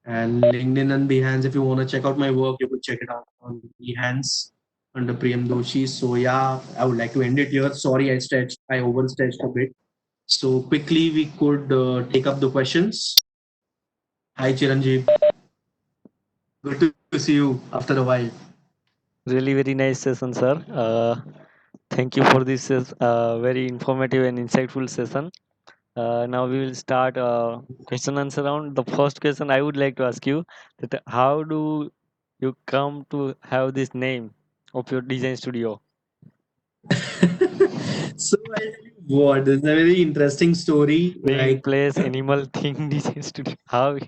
Speaker 1: and LinkedIn and Behance. If you want to check out my work, you could check it out on Behance under Priyam Doshi. So yeah, I would like to end it here. Sorry, I overstretched a bit. So quickly, we could take up the questions. Hi, Chiranjeev. Good to see you after a while.
Speaker 3: Really very nice session, sir. Thank you for this very informative and insightful session. Now we will start question answer round. The first question I would like to ask you, that how do you come to have this name of your design studio?
Speaker 1: So I'll tell you what, this is a very interesting story.
Speaker 3: Name,
Speaker 1: Like,
Speaker 3: place, animal, thing, design studio. How?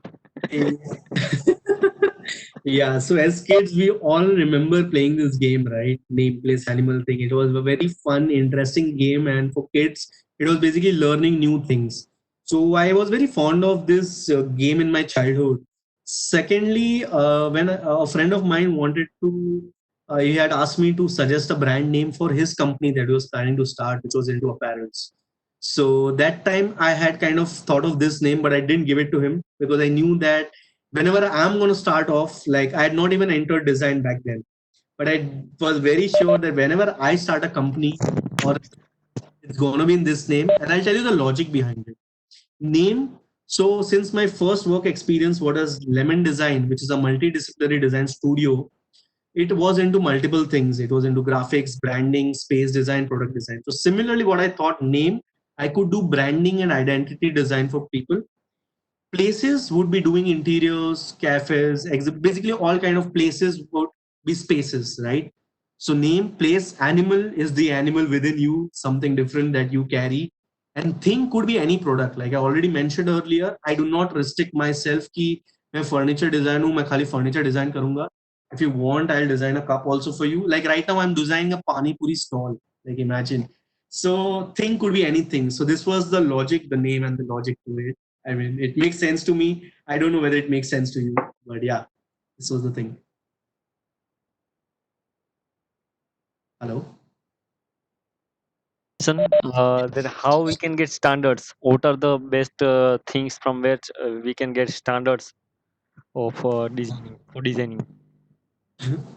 Speaker 1: yeah, so as kids, we all remember playing this game, right? Name, place, animal thing. It was a very fun, interesting game, and for kids, it was basically learning new things. So I was very fond of this game in my childhood. Secondly, when a friend of mine wanted to, he had asked me to suggest a brand name for his company that he was planning to start, which was into apparels. So that time I had kind of thought of this name, but I didn't give it to him because I knew that whenever I'm going to start off, like I had not even entered design back then, but I was very sure that whenever I start a company, or it's going to be in this name, and I'll tell you the logic behind it. Name. So since my first work experience was Lemon Design, which is a multidisciplinary design studio, it was into multiple things. It was into graphics, branding, space design, product design. So similarly, what I thought, name, I could do branding and identity design for people. Places would be doing interiors, cafes, basically all kind of places would be spaces, right? So name, place, animal is the animal within you, something different that you carry. And thing could be any product. Like I already mentioned earlier, I do not restrict myself कि मैं furniture design हूँ, मैं खाली furniture design करूँगा. If you want, I'll design a cup also for you. Like right now, I'm designing a pani puri stall. Like imagine. So thing could be anything. So this was the logic, the name, and the logic to it. I mean, it makes sense to me. I don't know whether it makes sense to you, but yeah, this was the thing. Hello.
Speaker 3: Then how we can get standards? What are the best things from which we can get standards of designing for designing?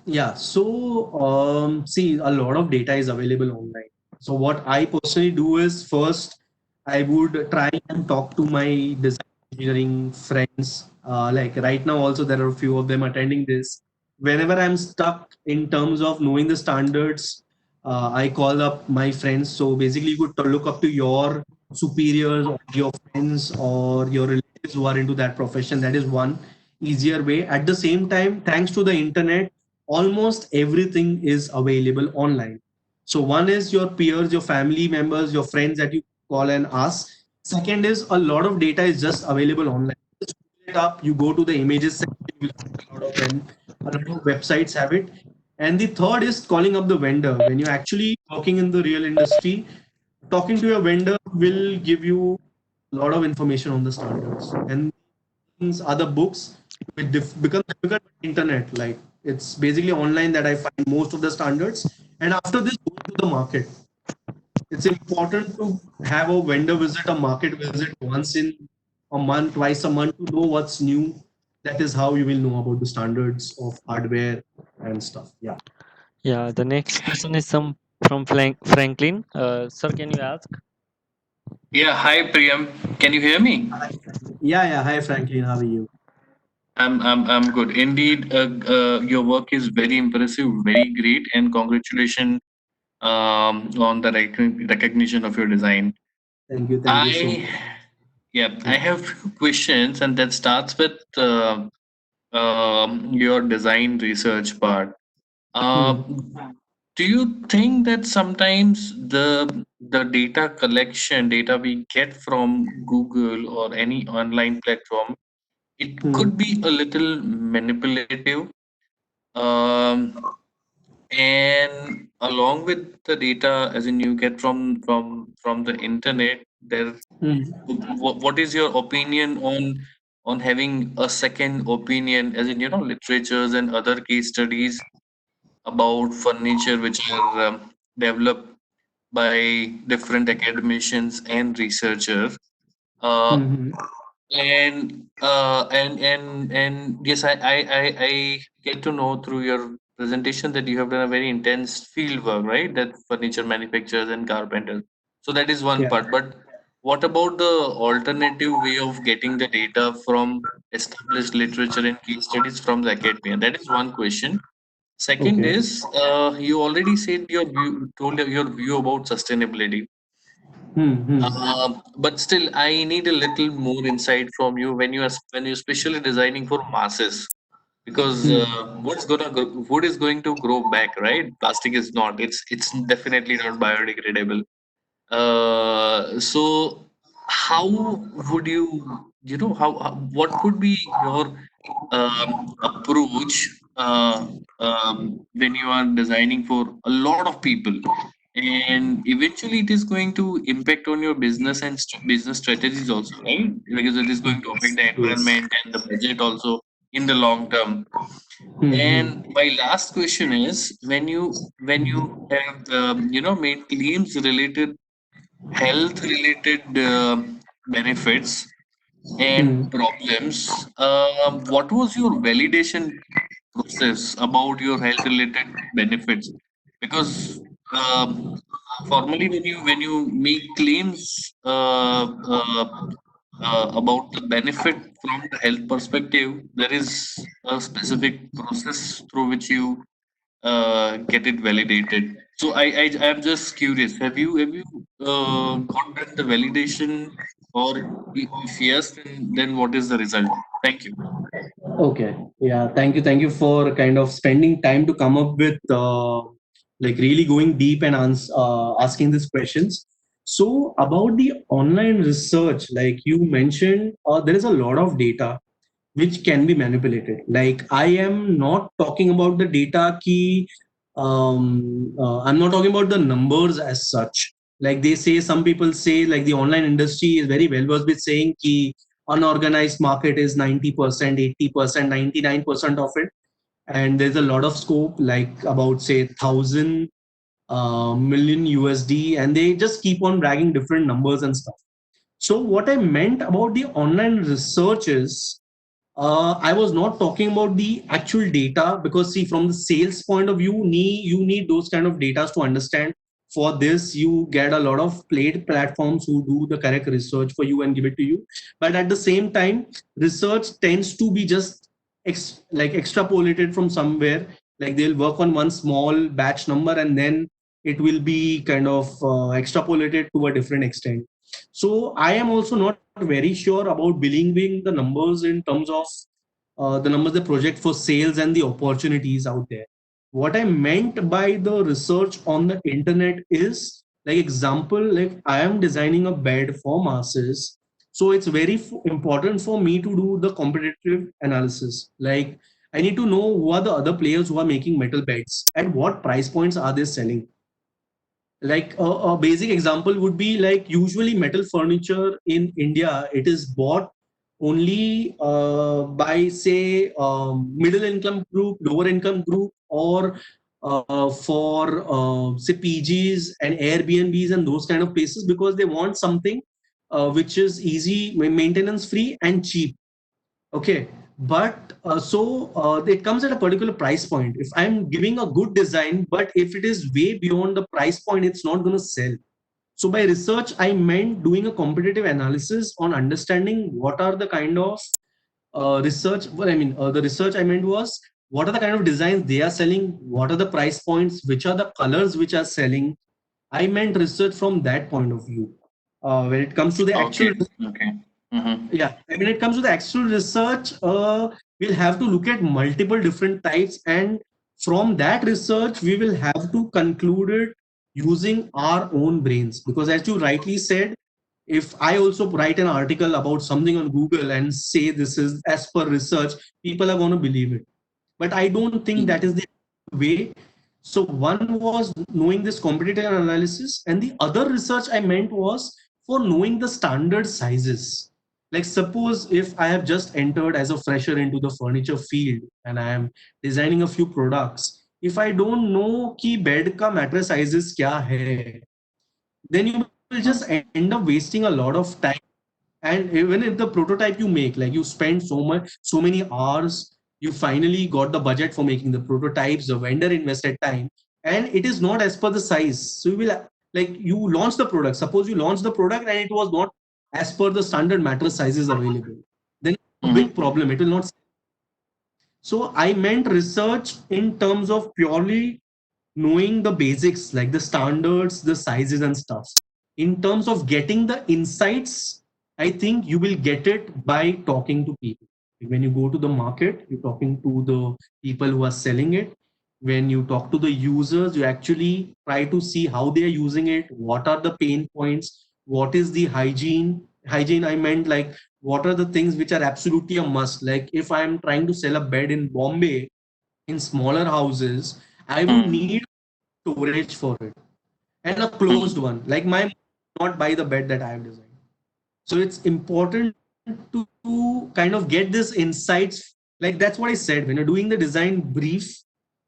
Speaker 1: Yeah. So see, a lot of data is available online. So what I personally do is first I would try and talk to my design engineering friends. Like right now, also there are a few of them attending this. Whenever I'm stuck in terms of knowing the standards, I call up my friends. So basically, you could look up to your superiors, or your friends, or your relatives who are into that profession. That is one easier way. At the same time, thanks to the internet, almost everything is available online. So one is your peers, your family members, your friends that you call and ask. Second is a lot of data is just available online. Just pull it up, you go to the images section, you will find a lot of them. A lot of websites have it. And the third is calling up the vendor. When you're actually working in the real industry, talking to your vendor will give you a lot of information on the standards. And things, other books, it becomes difficult with internet. Like it's basically online that I find most of the standards. And after this, go to the market. It's important to have a vendor visit, a market visit once in a month, twice a month to know what's new. That is how you will know about the standards of hardware and stuff. Yeah.
Speaker 3: Yeah, the next question is some from Franklin. Sir, can you ask?
Speaker 4: Yeah, hi Priyam. Can you hear me?
Speaker 1: Yeah, yeah. Hi, Franklin. How are you?
Speaker 4: I'm good. Indeed, your work is very impressive, very great, and congratulations on the recognition of your design.
Speaker 1: Thank you. Thank you so
Speaker 4: I
Speaker 1: much.
Speaker 4: Yeah, I
Speaker 1: Yeah.
Speaker 4: have few questions, and that starts with your design research part. Uh,
Speaker 1: Hmm.
Speaker 4: do you think that sometimes the data collection data we get from Google or any online platform, it
Speaker 1: Hmm.
Speaker 4: could be a little manipulative, um, and along with the data as in you get from the internet there,
Speaker 1: Hmm.
Speaker 4: what is your opinion on having a second opinion, as in literatures and other case studies about furniture which are developed by different academicians and researchers, uh,
Speaker 1: Hmm.
Speaker 4: and yes, I get to know through your presentation that you have done a very intense field work, right? That furniture manufacturers and carpenters. So that is one
Speaker 1: Yeah.
Speaker 4: part. But what about the alternative way of getting the data from established literature and case studies from the academia? That is one question. Second
Speaker 1: Okay.
Speaker 4: is, you already said told your view about sustainability.
Speaker 1: Hmm. Hmm.
Speaker 4: But still, I need a little more insight from you when you're especially designing for masses, because
Speaker 1: Hmm.
Speaker 4: wood is going to grow back, right? Plastic is not. It's definitely not biodegradable. So how would what could be your approach when you are designing for a lot of people, and eventually it is going to impact on your business and business strategies also, right? Because it is going to affect
Speaker 1: Yes.
Speaker 4: the
Speaker 1: Yes.
Speaker 4: environment and the budget also in the long term.
Speaker 1: Hmm. Hmm.
Speaker 4: And my last question is, when you have made claims related health related benefits
Speaker 1: Hmm.
Speaker 4: and problems, what was your validation process about your health related benefits? Because formally when you make claims about the benefit from the health perspective, there is a specific process through which you get it validated. So I am just curious. Have you gotten the validation, or if yes, then what is the result? Thank you.
Speaker 1: Okay. Yeah. Thank you. Thank you for kind of spending time to come up with like really going deep and asking these questions. So about the online research, like you mentioned, there is a lot of data which can be manipulated. Like I am not talking about the data key. I'm not talking about the numbers as such. Like they say, some people say like the online industry is very well versed with saying key unorganized market is 90%, 80%, 99% of it. And there's a lot of scope, like about say 1,000 million USD, and they just keep on bragging different numbers and stuff. So what I meant about the online research is I was not talking about the actual data, because see, from the sales point of view, you need those kind of data to understand For this, you get a lot of paid platforms who do the correct research for you and give it to you. But at the same time, research tends to be just like extrapolated from somewhere. Like they'll work on one small batch number and then it will be kind of extrapolated to a different extent. So I am also not very sure about believing the numbers in terms of the numbers they project for sales and the opportunities out there. What I meant by the research on the internet is, like example, like I am designing a bed for masses, so it's very important for me to do the competitive analysis. Like I need to know who are the other players who are making metal beds, at what price points are they selling. Like a basic example would be like usually metal furniture in India, it is bought only by say middle income group, lower income group, or for say PGs and Airbnbs and those kind of places, because they want something which is easy, maintenance free and cheap. Okay, but it comes at a particular price point. If I'm giving a good design, but if it is way beyond the price point, it's not going to sell. So by research, I meant doing a competitive analysis on understanding what are the kind of research. Well, I mean, the research I meant was what are the kind of designs they are selling, what are the price points, which are the colors which are selling. I meant research from that point of view. When it comes to the actual,
Speaker 4: Okay. Mm-hmm.
Speaker 1: yeah, when it comes to the actual research, we'll have to look at multiple different types, and from that research, we will have to conclude it using our own brains. Because as you rightly said, if I also write an article about something on Google and say this is as per research, people are going to believe it. But I don't think that is the way. So one was knowing this competitive analysis, and the other research I meant was for knowing the standard sizes. Like suppose if I have just entered as a fresher into the furniture field and I am designing a few products, if I don't know कि bed का mattress sizes क्या है, then you will just end up wasting a lot of time. And even if the prototype you make, like you spend so many hours, you finally got the budget for making the prototypes, the vendor invested time, and it is not as per the size. So you will, like, you launch the product, suppose you launch the product and it was not as per the standard mattress sizes available, then a big problem, it will not. So I meant research in terms of purely knowing the basics, like the standards, the sizes and stuff. In terms of getting the insights, I think you will get it by talking to people. When you go to the market, you're talking to the people who are selling it. When you talk to the users, you actually try to see how they are using it, what are the pain points, what is the hygiene. Hygiene, I meant like what are the things which are absolutely a must. Like if I'm trying to sell a bed in Bombay, in smaller houses, I would need storage for it and a closed one. Like my mom will not buy the bed that I have designed. So it's important to kind of get this insights. Like that's what I said. When you're doing the design brief,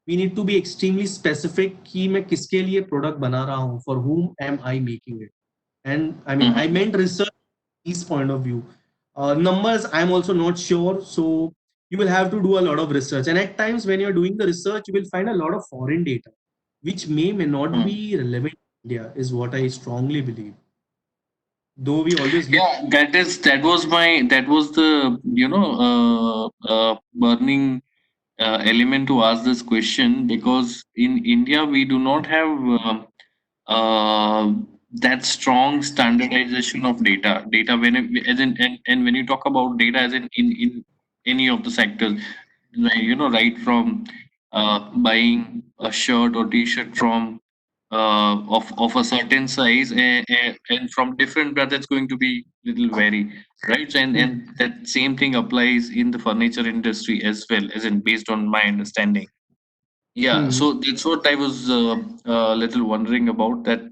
Speaker 1: we need to be extremely specific कि मैं किसके लिए product बना रहा हूँ, for whom am I making it. And I mean, I meant research this point of view. Numbers, I'm also not sure. So you will have to do a lot of research. And at times when you're doing the research, you will find a lot of foreign data, which may not be relevant in India, is what I strongly believe. Though we always look.
Speaker 4: Yeah, that was the burning element to ask this question, because in India we do not have uh, that strong standardization of data when as in, and when you talk about data as in any of the sectors, like, right from buying a shirt or t-shirt from of a certain size, and from different brands that's going to be little vary, right? And that same thing applies in the furniture industry as well, as in based on my understanding. Yeah,
Speaker 1: Hmm.
Speaker 4: so that's what I was little wondering about, that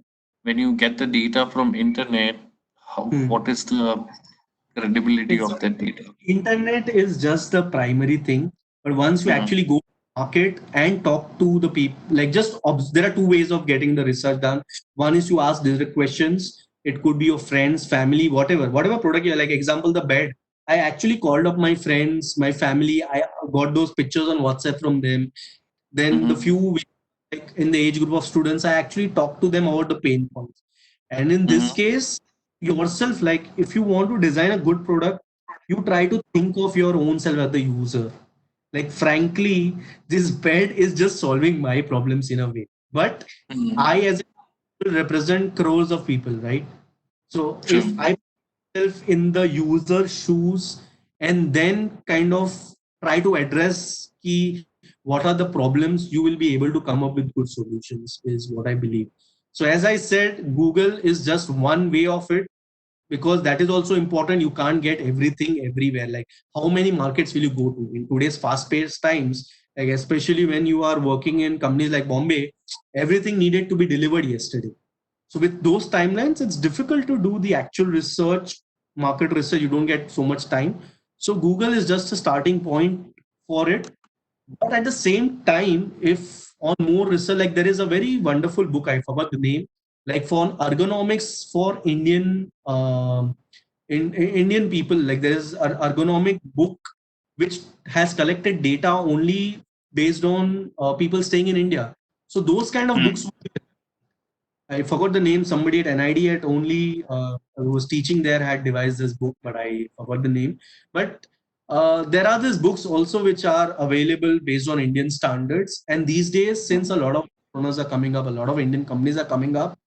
Speaker 4: when you get the data from internet,
Speaker 1: Hmm.
Speaker 4: what is the credibility
Speaker 1: It's
Speaker 4: of that data?
Speaker 1: internet is just the primary thing, but once you
Speaker 4: Mhm.
Speaker 1: actually go to market and talk to the people, like just there are two ways of getting the research done. One is you ask direct questions. It could be your friends, family, whatever product you like. Example, the bed. I actually called up my friends, my family. I got those pictures on WhatsApp from them. Then the
Speaker 4: Mhm.
Speaker 1: few like in the age group of students, I actually talk to them about the pain points. And in this case, yourself, like if you want to design a good product, you try to think of your own self as the user. Like frankly, this bed is just solving my problems in a way. But
Speaker 4: Mhm.
Speaker 1: I as a represent crores of people, right? So if
Speaker 4: True.
Speaker 1: I put myself in the user shoes and then kind of try to address key what are the problems, you will be able to come up with good solutions, is what I believe. So as I said, Google is just one way of it, because that is also important. You can't get everything everywhere. Like how many markets will you go to in today's fast paced times, like especially when you are working in companies like Bombay, everything needed to be delivered yesterday. So with those timelines, it's difficult to do the actual research, market research. You don't get so much time. So Google is just a starting point for it. But at the same time, if on more research, like there is a very wonderful book, I forgot the name, like for ergonomics for Indian people. Like there is an ergonomic book which has collected data only based on people staying in India. So those kind of books, I forgot the name. Somebody at NID at only who was teaching there had devised this book, but I forgot the name. But there are these books also which are available based on Indian standards. And these days, since a lot of owners are coming up, a lot of Indian companies are coming up,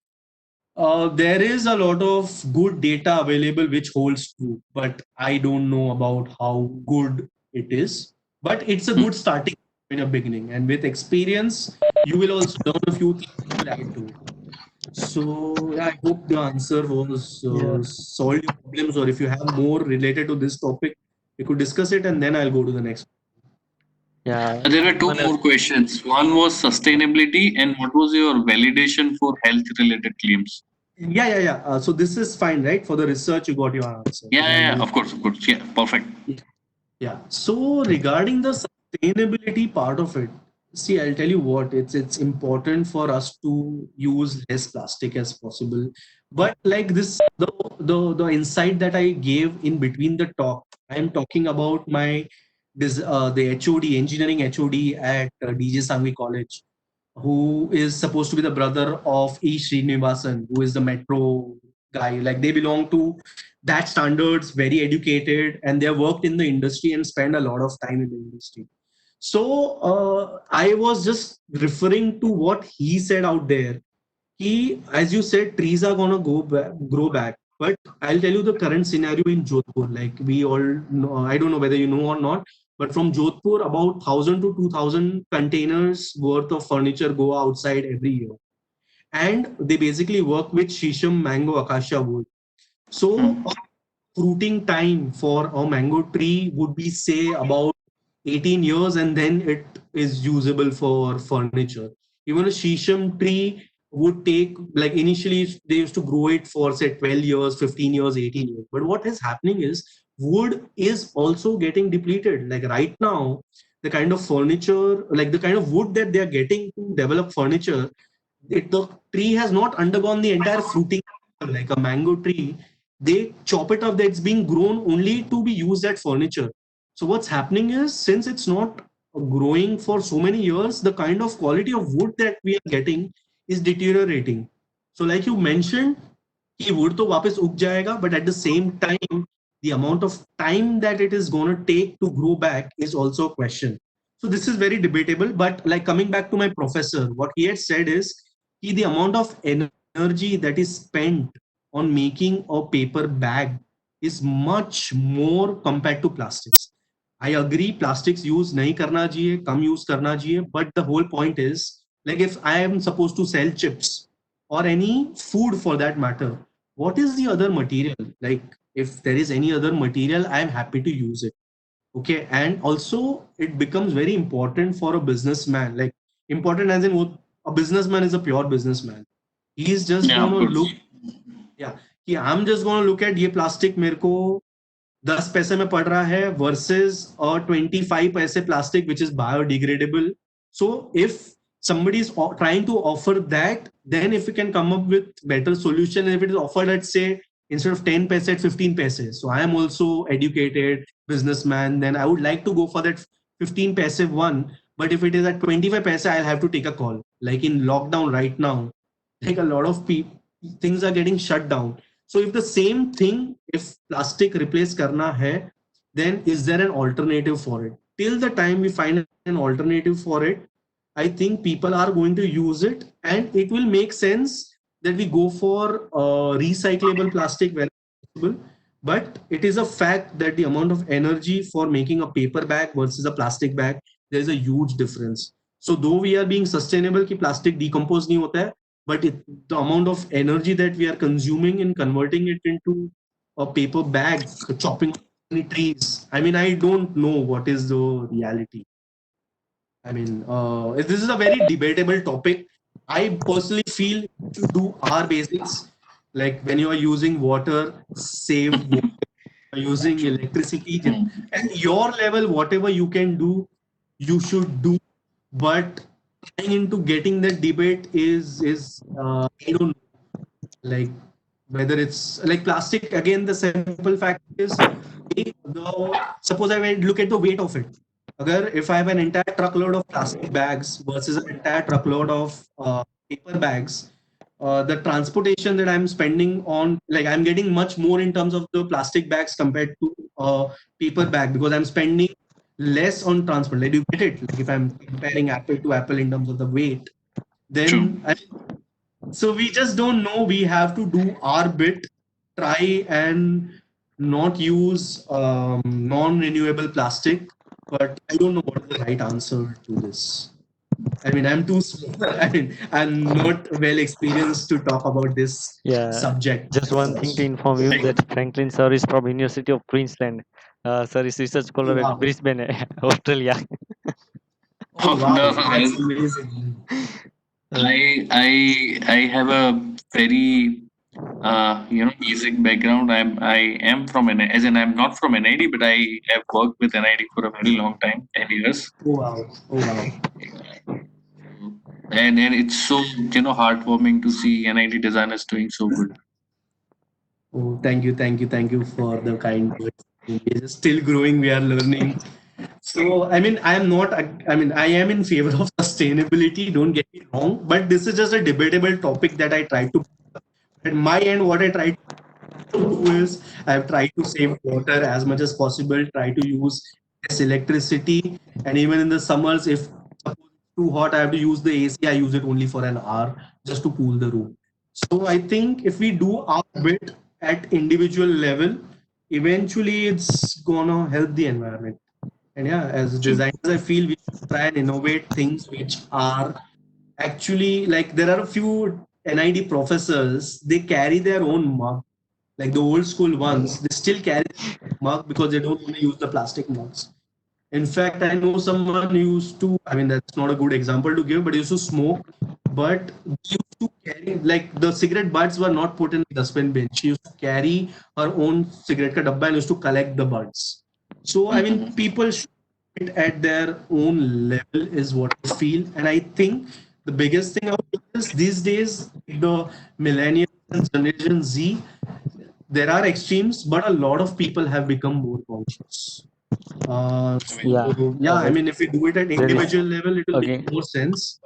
Speaker 1: there is a lot of good data available which holds true. But I don't know about how good it is. But it's a good starting in a beginning. And with experience, you will also learn a few things to add to it. So yeah, I hope the answer was
Speaker 3: Yeah.
Speaker 1: solved your problems, or if you have more related to this topic, we could discuss it, and then I'll go to the next.
Speaker 3: Yeah.
Speaker 4: There were two
Speaker 3: One
Speaker 4: more questions. One was sustainability, and what was your validation for health related claims?
Speaker 1: Yeah. So this is fine, right? For the research, you got your answer.
Speaker 4: Yeah,
Speaker 1: Then
Speaker 4: yeah,
Speaker 1: I'll
Speaker 4: yeah,
Speaker 1: move.
Speaker 4: of course, of course. Yeah, perfect.
Speaker 1: Yeah. So regarding the sustainability part of it, see, I'll tell you what, it's important for us to use less plastic as possible. But like this, the insight that I gave in between the talk, I'm talking about my this the HOD, engineering HOD at DJ Sangvi College, who is supposed to be the brother of E. Srinivasan, who is the metro guy. Like they belong to that standards, very educated, and they have worked in the industry and spend a lot of time in the industry. So I was just referring to what he said out there. He, as you said, trees are gonna grow back. But I'll tell you the current scenario in Jodhpur. Like we all know, I don't know whether you know or not, but from Jodhpur, about 1,000 to 2,000 containers worth of furniture go outside every year, and they basically work with shisham, mango, acacia wood. So
Speaker 4: Hmm.
Speaker 1: fruiting time for a mango tree would be say about 18 years, and then it is usable for furniture. Even a shisham tree would take, like initially they used to grow it for say 12 years, 15 years, 18 years. But what is happening is wood is also getting depleted. Like right now, the kind of furniture, like the kind of wood that they are getting to develop furniture, the tree has not undergone the entire fruiting cycle. Like a mango tree, they chop it up, that's being grown only to be used as furniture. So what's happening is, since it's not growing for so many years, the kind of quality of wood that we are getting is deteriorating. So like you mentioned, कि wood तो वापस उग जाएगा, but at the same time, the amount of time that it is going to take to grow back is also a question. So this is very debatable. But like coming back to my professor, what he had said is the amount of energy that is spent on making a paper bag is much more compared to plastics. I agree, plastics use nahi karna chahiye, kam use karna chahiye, but the whole point is, like if I am supposed to sell chips or any food for that matter, what is the other material? Like if there is any other material, I am happy to use it. Okay. And also it becomes very important for a businessman, like important as in a businessman is a pure businessman. He's just
Speaker 4: Yeah,
Speaker 1: going
Speaker 4: of
Speaker 1: to
Speaker 4: course.
Speaker 1: look, yeah, I'm just going to look at ये plastic मेरे को 10 पैसे में पड़ रहा है versus 25 पैसे plastic which is biodegradable. So if somebody is trying to offer that, then if we can come up with better solution, if it is offered at say instead of 10 paise at 15 paise, so I am also educated businessman, then I would like to go for that 15 paise one. But if it is at 25 paisa, I'll have to take a call. Like in lockdown right now, like a lot of people, things are getting shut down. So if the same thing, if plastic replace karna hai, then is there an alternative for it? Till the time we find an alternative for it, I think people are going to use it, and it will make sense that we go for recyclable plastic where possible. But it is a fact that the amount of energy for making a paper bag versus a plastic bag, there is a huge difference. So though we are being sustainable, कि plastic decompose नहीं होता है, but the amount of energy that we are consuming in converting it into a paper bag, chopping trees. I mean, I don't know what is the reality. I mean, this is a very debatable topic. I personally feel to do our basics, like when you are using water, save water, using electricity, at your level, whatever you can do, you should do. But trying into getting that debate is I don't know, like whether it's like plastic. Again, the simple fact is, suppose I went look at the weight of it. Agar if I have an entire truckload of plastic bags versus an entire truckload of paper bags, the transportation that I'm spending on, like I'm getting much more in terms of the plastic bags compared to paper bag, because I'm spending less on transport. Like, do you get it? Like if I'm comparing apple to apple in terms of the weight, then so we just don't know. We have to do our bit, try and not use non-renewable plastic. But I don't know what is the right answer to this. I mean, I'm too small. I mean, I'm not well experienced to talk about this
Speaker 3: Yeah,
Speaker 1: subject.
Speaker 3: just one thing to inform you that Franklin sir is from University of Queensland. Sir is research scholar at
Speaker 1: Wow.
Speaker 3: Brisbane, Australia.
Speaker 1: Oh, wow.
Speaker 4: No,
Speaker 1: That's amazing.
Speaker 4: I have a very music background. I am from an as in I'm not from NID, but I have worked with NID for a very long time, 10 years.
Speaker 1: Oh, wow. Oh, wow.
Speaker 4: And it's so heartwarming to see NID designers doing so good.
Speaker 1: Oh, thank you for the kind words. We are just still growing. We are learning. So, I mean, I am not, I mean, I am in favor of sustainability, don't get me wrong, but this is just a debatable topic that I try to, at my end, what I try to do is I've tried to save water as much as possible, try to use less electricity, and even in the summers, if suppose it's too hot, I have to use the AC, I use it only for an hour just to cool the room. So I think if we do our bit at individual level, eventually it's gonna help the environment. And yeah, as designers, I feel we should try and innovate things which are actually like there are a few NID professors, they carry their own mug. Like the old school ones, they still carry mug because they don't want to use the plastic mugs. In fact, I know someone who used to, I mean, that's not a good example to give, but used to smoke, but they used to carry, like the cigarette butts were not put in the dustbin bin. She used to carry her own cigarette ka dabba and used to collect the butts. So, I mean, people should do it at their own level, is what I feel. And I think the biggest thing about this these days, the millennials and Generation Z, there are extremes, but a lot of people have become more conscious.
Speaker 3: Yeah,
Speaker 1: Yeah, I mean, if we do it at
Speaker 3: there is
Speaker 1: individual level, it will
Speaker 3: again.
Speaker 1: make more sense.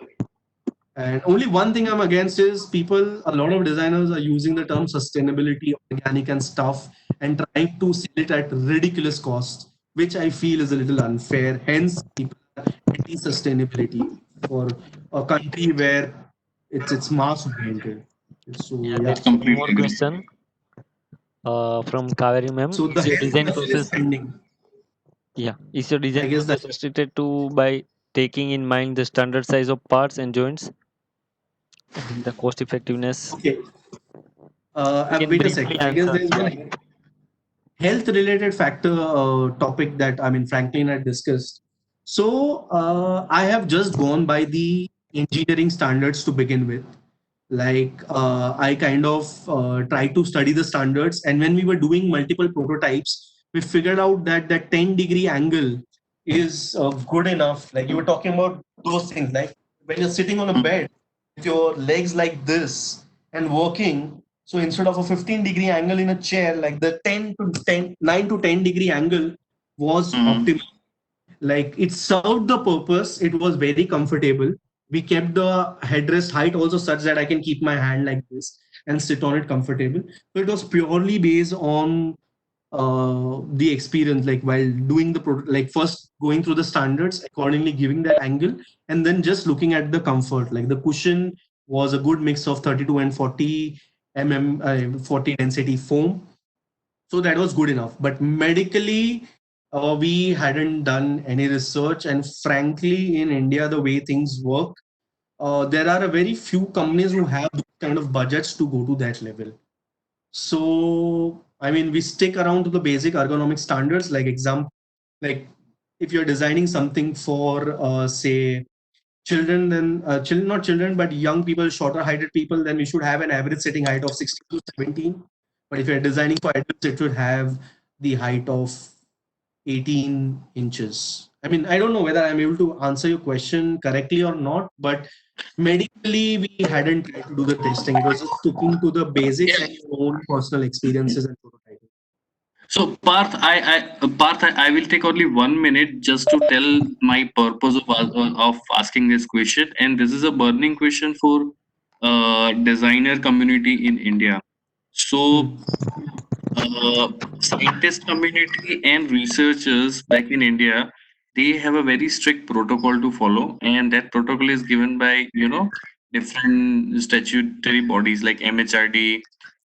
Speaker 1: And only one thing I'm against is people, a lot of designers are using the term sustainability, organic, and stuff, and trying to sell it at ridiculous cost, which I feel is a little unfair. Hence, people are anti sustainability for a country where it's mass oriented. So,
Speaker 3: Yeah,
Speaker 1: yeah.
Speaker 3: there is one
Speaker 4: Completely
Speaker 3: more
Speaker 4: agree.
Speaker 3: question from Kaveri ma'am.
Speaker 1: So, the
Speaker 3: Is your
Speaker 1: health
Speaker 3: design
Speaker 1: question is
Speaker 3: process
Speaker 1: pending.
Speaker 3: is your
Speaker 1: I
Speaker 3: design
Speaker 1: guess that.
Speaker 3: process restricted to by taking in mind the standard size of parts and joints and the cost effectiveness?
Speaker 1: Okay.
Speaker 3: You can
Speaker 1: Wait a
Speaker 3: briefly
Speaker 1: second. I guess
Speaker 3: answer.
Speaker 1: there's one health related factor topic that I mean Franklin had discussed. So I have just gone by the engineering standards to begin with. Like I kind of tried to study the standards, and when we were doing multiple prototypes, we figured out that that 10-degree angle is good enough. Like you were talking about those things, like when you're sitting on a bed with your legs like this and working, so instead of a 15-degree angle in a chair, like the 10 to 10, 9 to 10 degree angle was optimal. like it served the purpose. It was very comfortable. We kept the headrest height also such that I can keep my hand like this and sit on it comfortable. So it was purely based on the experience, like while doing the like first going through the standards, accordingly giving that angle, and then just looking at the comfort. Like the cushion was a good mix of 32 and 40 40 density foam, so that was good enough. But medically, we hadn't done any research, and frankly, in India, the way things work, there are a very few companies who have those kind of budgets to go to that level. So, I mean, we stick around to the basic ergonomic standards, like like if you're designing something for, say, children, then children, not children, but young people, shorter heighted people, then we should have an average sitting height of 16 to 17. But if you're designing for adults, it should have the height of 18 inches. I mean, I don't know whether I'm able to answer your question correctly or not, but medically, we hadn't tried to do the testing. It was just sticking to the basics and your own personal experiences and prototyping.
Speaker 4: So Parth, I will take only 1 minute just to tell my purpose of asking this question, and this is a burning question for designer community in India. So, scientist community and researchers back in India, they have a very strict protocol to follow, and that protocol is given by different statutory bodies like MHRD.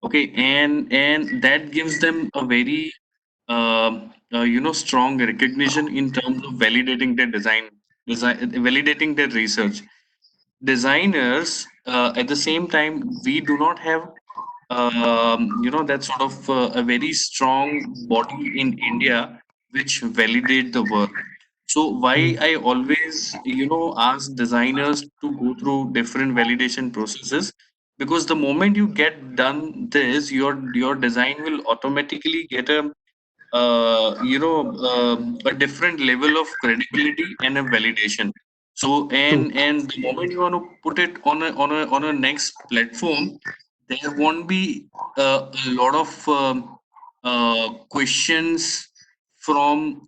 Speaker 4: Okay, and that gives them a very strong recognition in terms of validating their validating their research. Designers, at the same time, we do not have that sort of a very strong body in India which validate the work. So why I always ask designers to go through different validation processes, because the moment you get done this, your design will automatically get a different level of credibility and a validation. So
Speaker 1: True.
Speaker 4: and the moment you want to put it on a next platform, there won't be a lot of questions from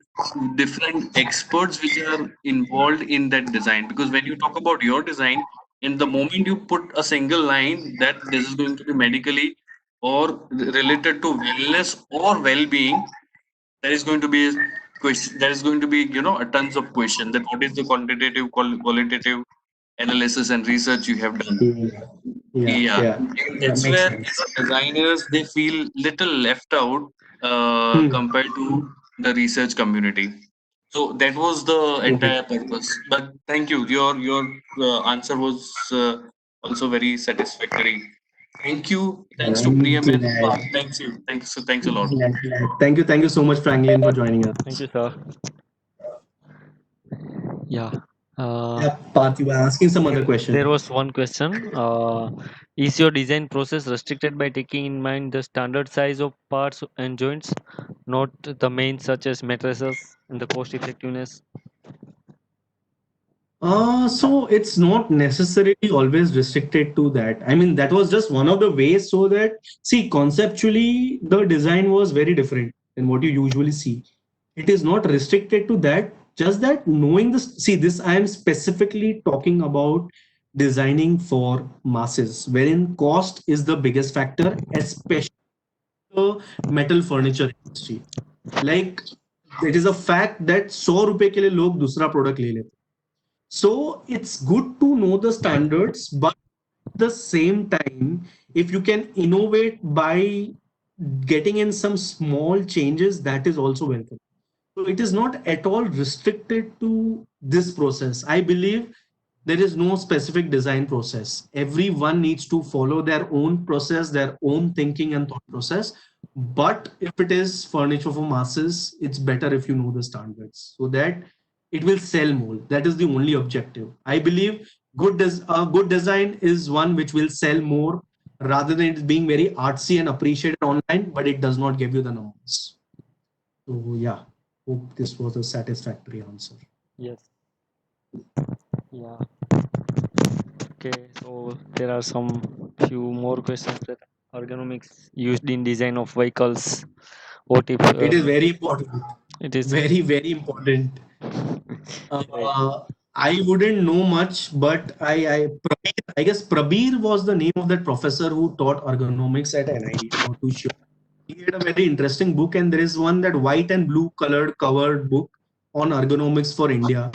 Speaker 4: different experts which are involved in that design. Because when you talk about your design, in the moment you put a single line that this is going to be medically or related to wellness or well-being, there is going to be a question. There is going to be a tons of question that what is the quantitative, qualitative analysis and research you have done.
Speaker 1: Yeah, yeah,
Speaker 4: Yeah,
Speaker 1: yeah,
Speaker 4: and
Speaker 1: yeah,
Speaker 4: that's
Speaker 1: makes
Speaker 4: where
Speaker 1: sense.
Speaker 4: designers they feel little left out
Speaker 1: Hmm.
Speaker 4: compared to the research community. So that was the
Speaker 1: Mhm.
Speaker 4: entire purpose. But thank you. Your answer was also very satisfactory. Thank you. Thanks to
Speaker 1: I'm
Speaker 4: Priyam and
Speaker 1: glad.
Speaker 4: Parth. Thanks you. Thanks. So thanks a lot.
Speaker 1: Glad. Thank you so much, Franklin, for joining
Speaker 3: Thank
Speaker 1: us.
Speaker 3: you, sir. Yeah.
Speaker 1: Yeah, Parth, you were asking some other
Speaker 3: There
Speaker 1: question.
Speaker 3: was one question. Is your design process restricted by taking in mind the standard size of parts and joints, not the main such as matrices and the cost effectiveness?
Speaker 1: So it's not necessarily always restricted to that. I mean, that was just one of the ways so that, see, conceptually, the design was very different than what you usually see. It is not restricted to that, just that knowing this, see, this I am specifically talking about designing for masses, wherein cost is the biggest factor, especially the metal furniture industry. Like, it is a fact that 100 रुपए के लिए लोग दूसरा product ले लेते हैं. So it's good to know the standards, but at the same time, if you can innovate by getting in some small changes, that is also welcome. So it is not at all restricted to this process. I believe there is no specific design process. Everyone needs to follow their own process, their own thinking and thought process. But if it is furniture for masses, it's better if you know the standards so that it will sell more. That is the only objective. I believe good design is one which will sell more rather than it being very artsy and appreciated online, but it does not give you the numbers. So yeah, hope this was a satisfactory answer.
Speaker 3: Yes. Yeah. Okay. So there are some few more questions that ergonomics used in design of vehicles. What if
Speaker 1: It is very important.
Speaker 3: it is?
Speaker 1: Very, very important. I wouldn't know much, but I guess Prabir was the name of that professor who taught ergonomics at NIT. I'm not too sure. He had a very interesting book, and there is one that white and blue colored covered book on ergonomics for India.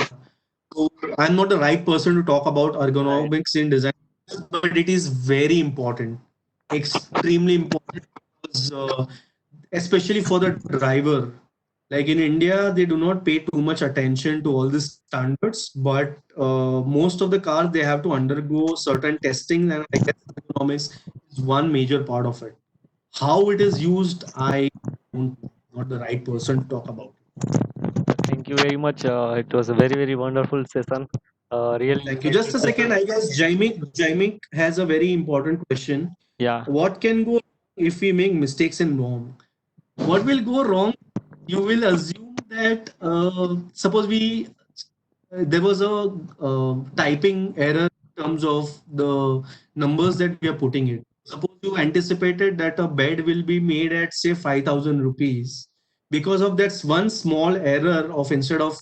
Speaker 1: So I'm not the right person to talk about ergonomics in design, but it is very important, extremely important, because, especially for the driver. Like in India, they do not pay too much attention to all these standards, but most of the cars they have to undergo certain testing, and I guess ergonomics is one major part of it. How it is used, I don't know. Not the right person to talk about.
Speaker 3: Thank you very much. It was a very wonderful session. Really,
Speaker 1: Thank you. Just a second. I guess Jaimik has a very important question.
Speaker 3: yeah.
Speaker 1: What can go if we make mistakes in BOM? What will go wrong? You will assume that suppose there was a typing error in terms of the numbers that we are putting it. Suppose you anticipated that a bed will be made at say 5,000 rupees. Because of that one small error of instead of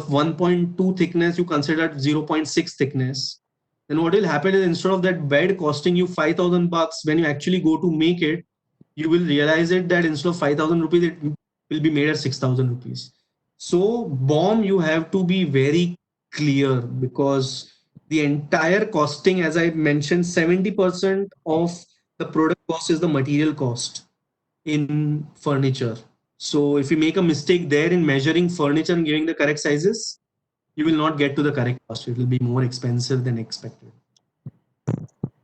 Speaker 1: 1.2 thickness, you considered 0.6 thickness. Then what will happen is instead of that bed costing you 5,000 bucks, when you actually go to make it, you will realize it that instead of 5,000 rupees, it will be made at 6,000 rupees. So BOM, you have to be very clear because the entire costing, as I mentioned, 70% of the product cost is the material cost in furniture. So if you make a mistake there in measuring furniture and giving the correct sizes, you will not get to the correct cost. It will be more expensive than expected.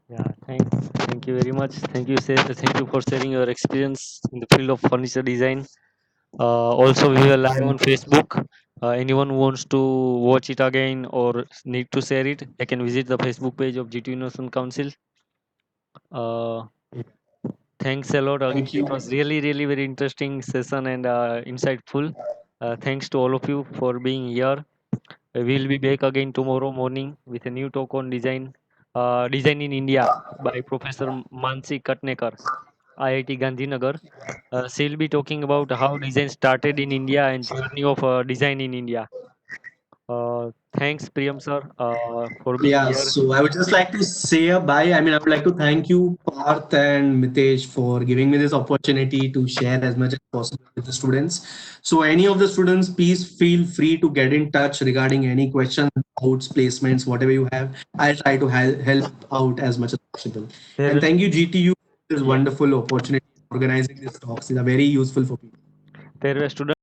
Speaker 3: Yeah, thank you very much. Thank you for sharing your experience in the field of furniture design. Also, we are live on Facebook. Anyone who wants to watch it again or need to share it, they can visit the Facebook page of GT Innovation Council. Uh, Thanks a lot.
Speaker 1: Thank
Speaker 3: It
Speaker 1: you.
Speaker 3: was really very interesting session and insightful. Thanks to all of you for being here. We'll be back again tomorrow morning with a new talk on design in India by Professor Mansi Katnekar, IIT Gandhinagar. She'll be talking about how design started in India and journey of design in India. Thanks, Priyam sir, for being
Speaker 1: Yeah,
Speaker 3: here.
Speaker 1: so I would just like to say a bye. I mean, I would like to thank you, Parth and Mitesh, for giving me this opportunity to share as much as possible with the students. So, any of the students, please feel free to get in touch regarding any questions, doubts, placements, whatever you have. I'll try to help out as much as possible.
Speaker 3: There
Speaker 1: And
Speaker 3: will
Speaker 1: thank you, GTU, for this
Speaker 3: yeah,
Speaker 1: wonderful opportunity organizing these talks. These are very useful for people.
Speaker 3: there were students.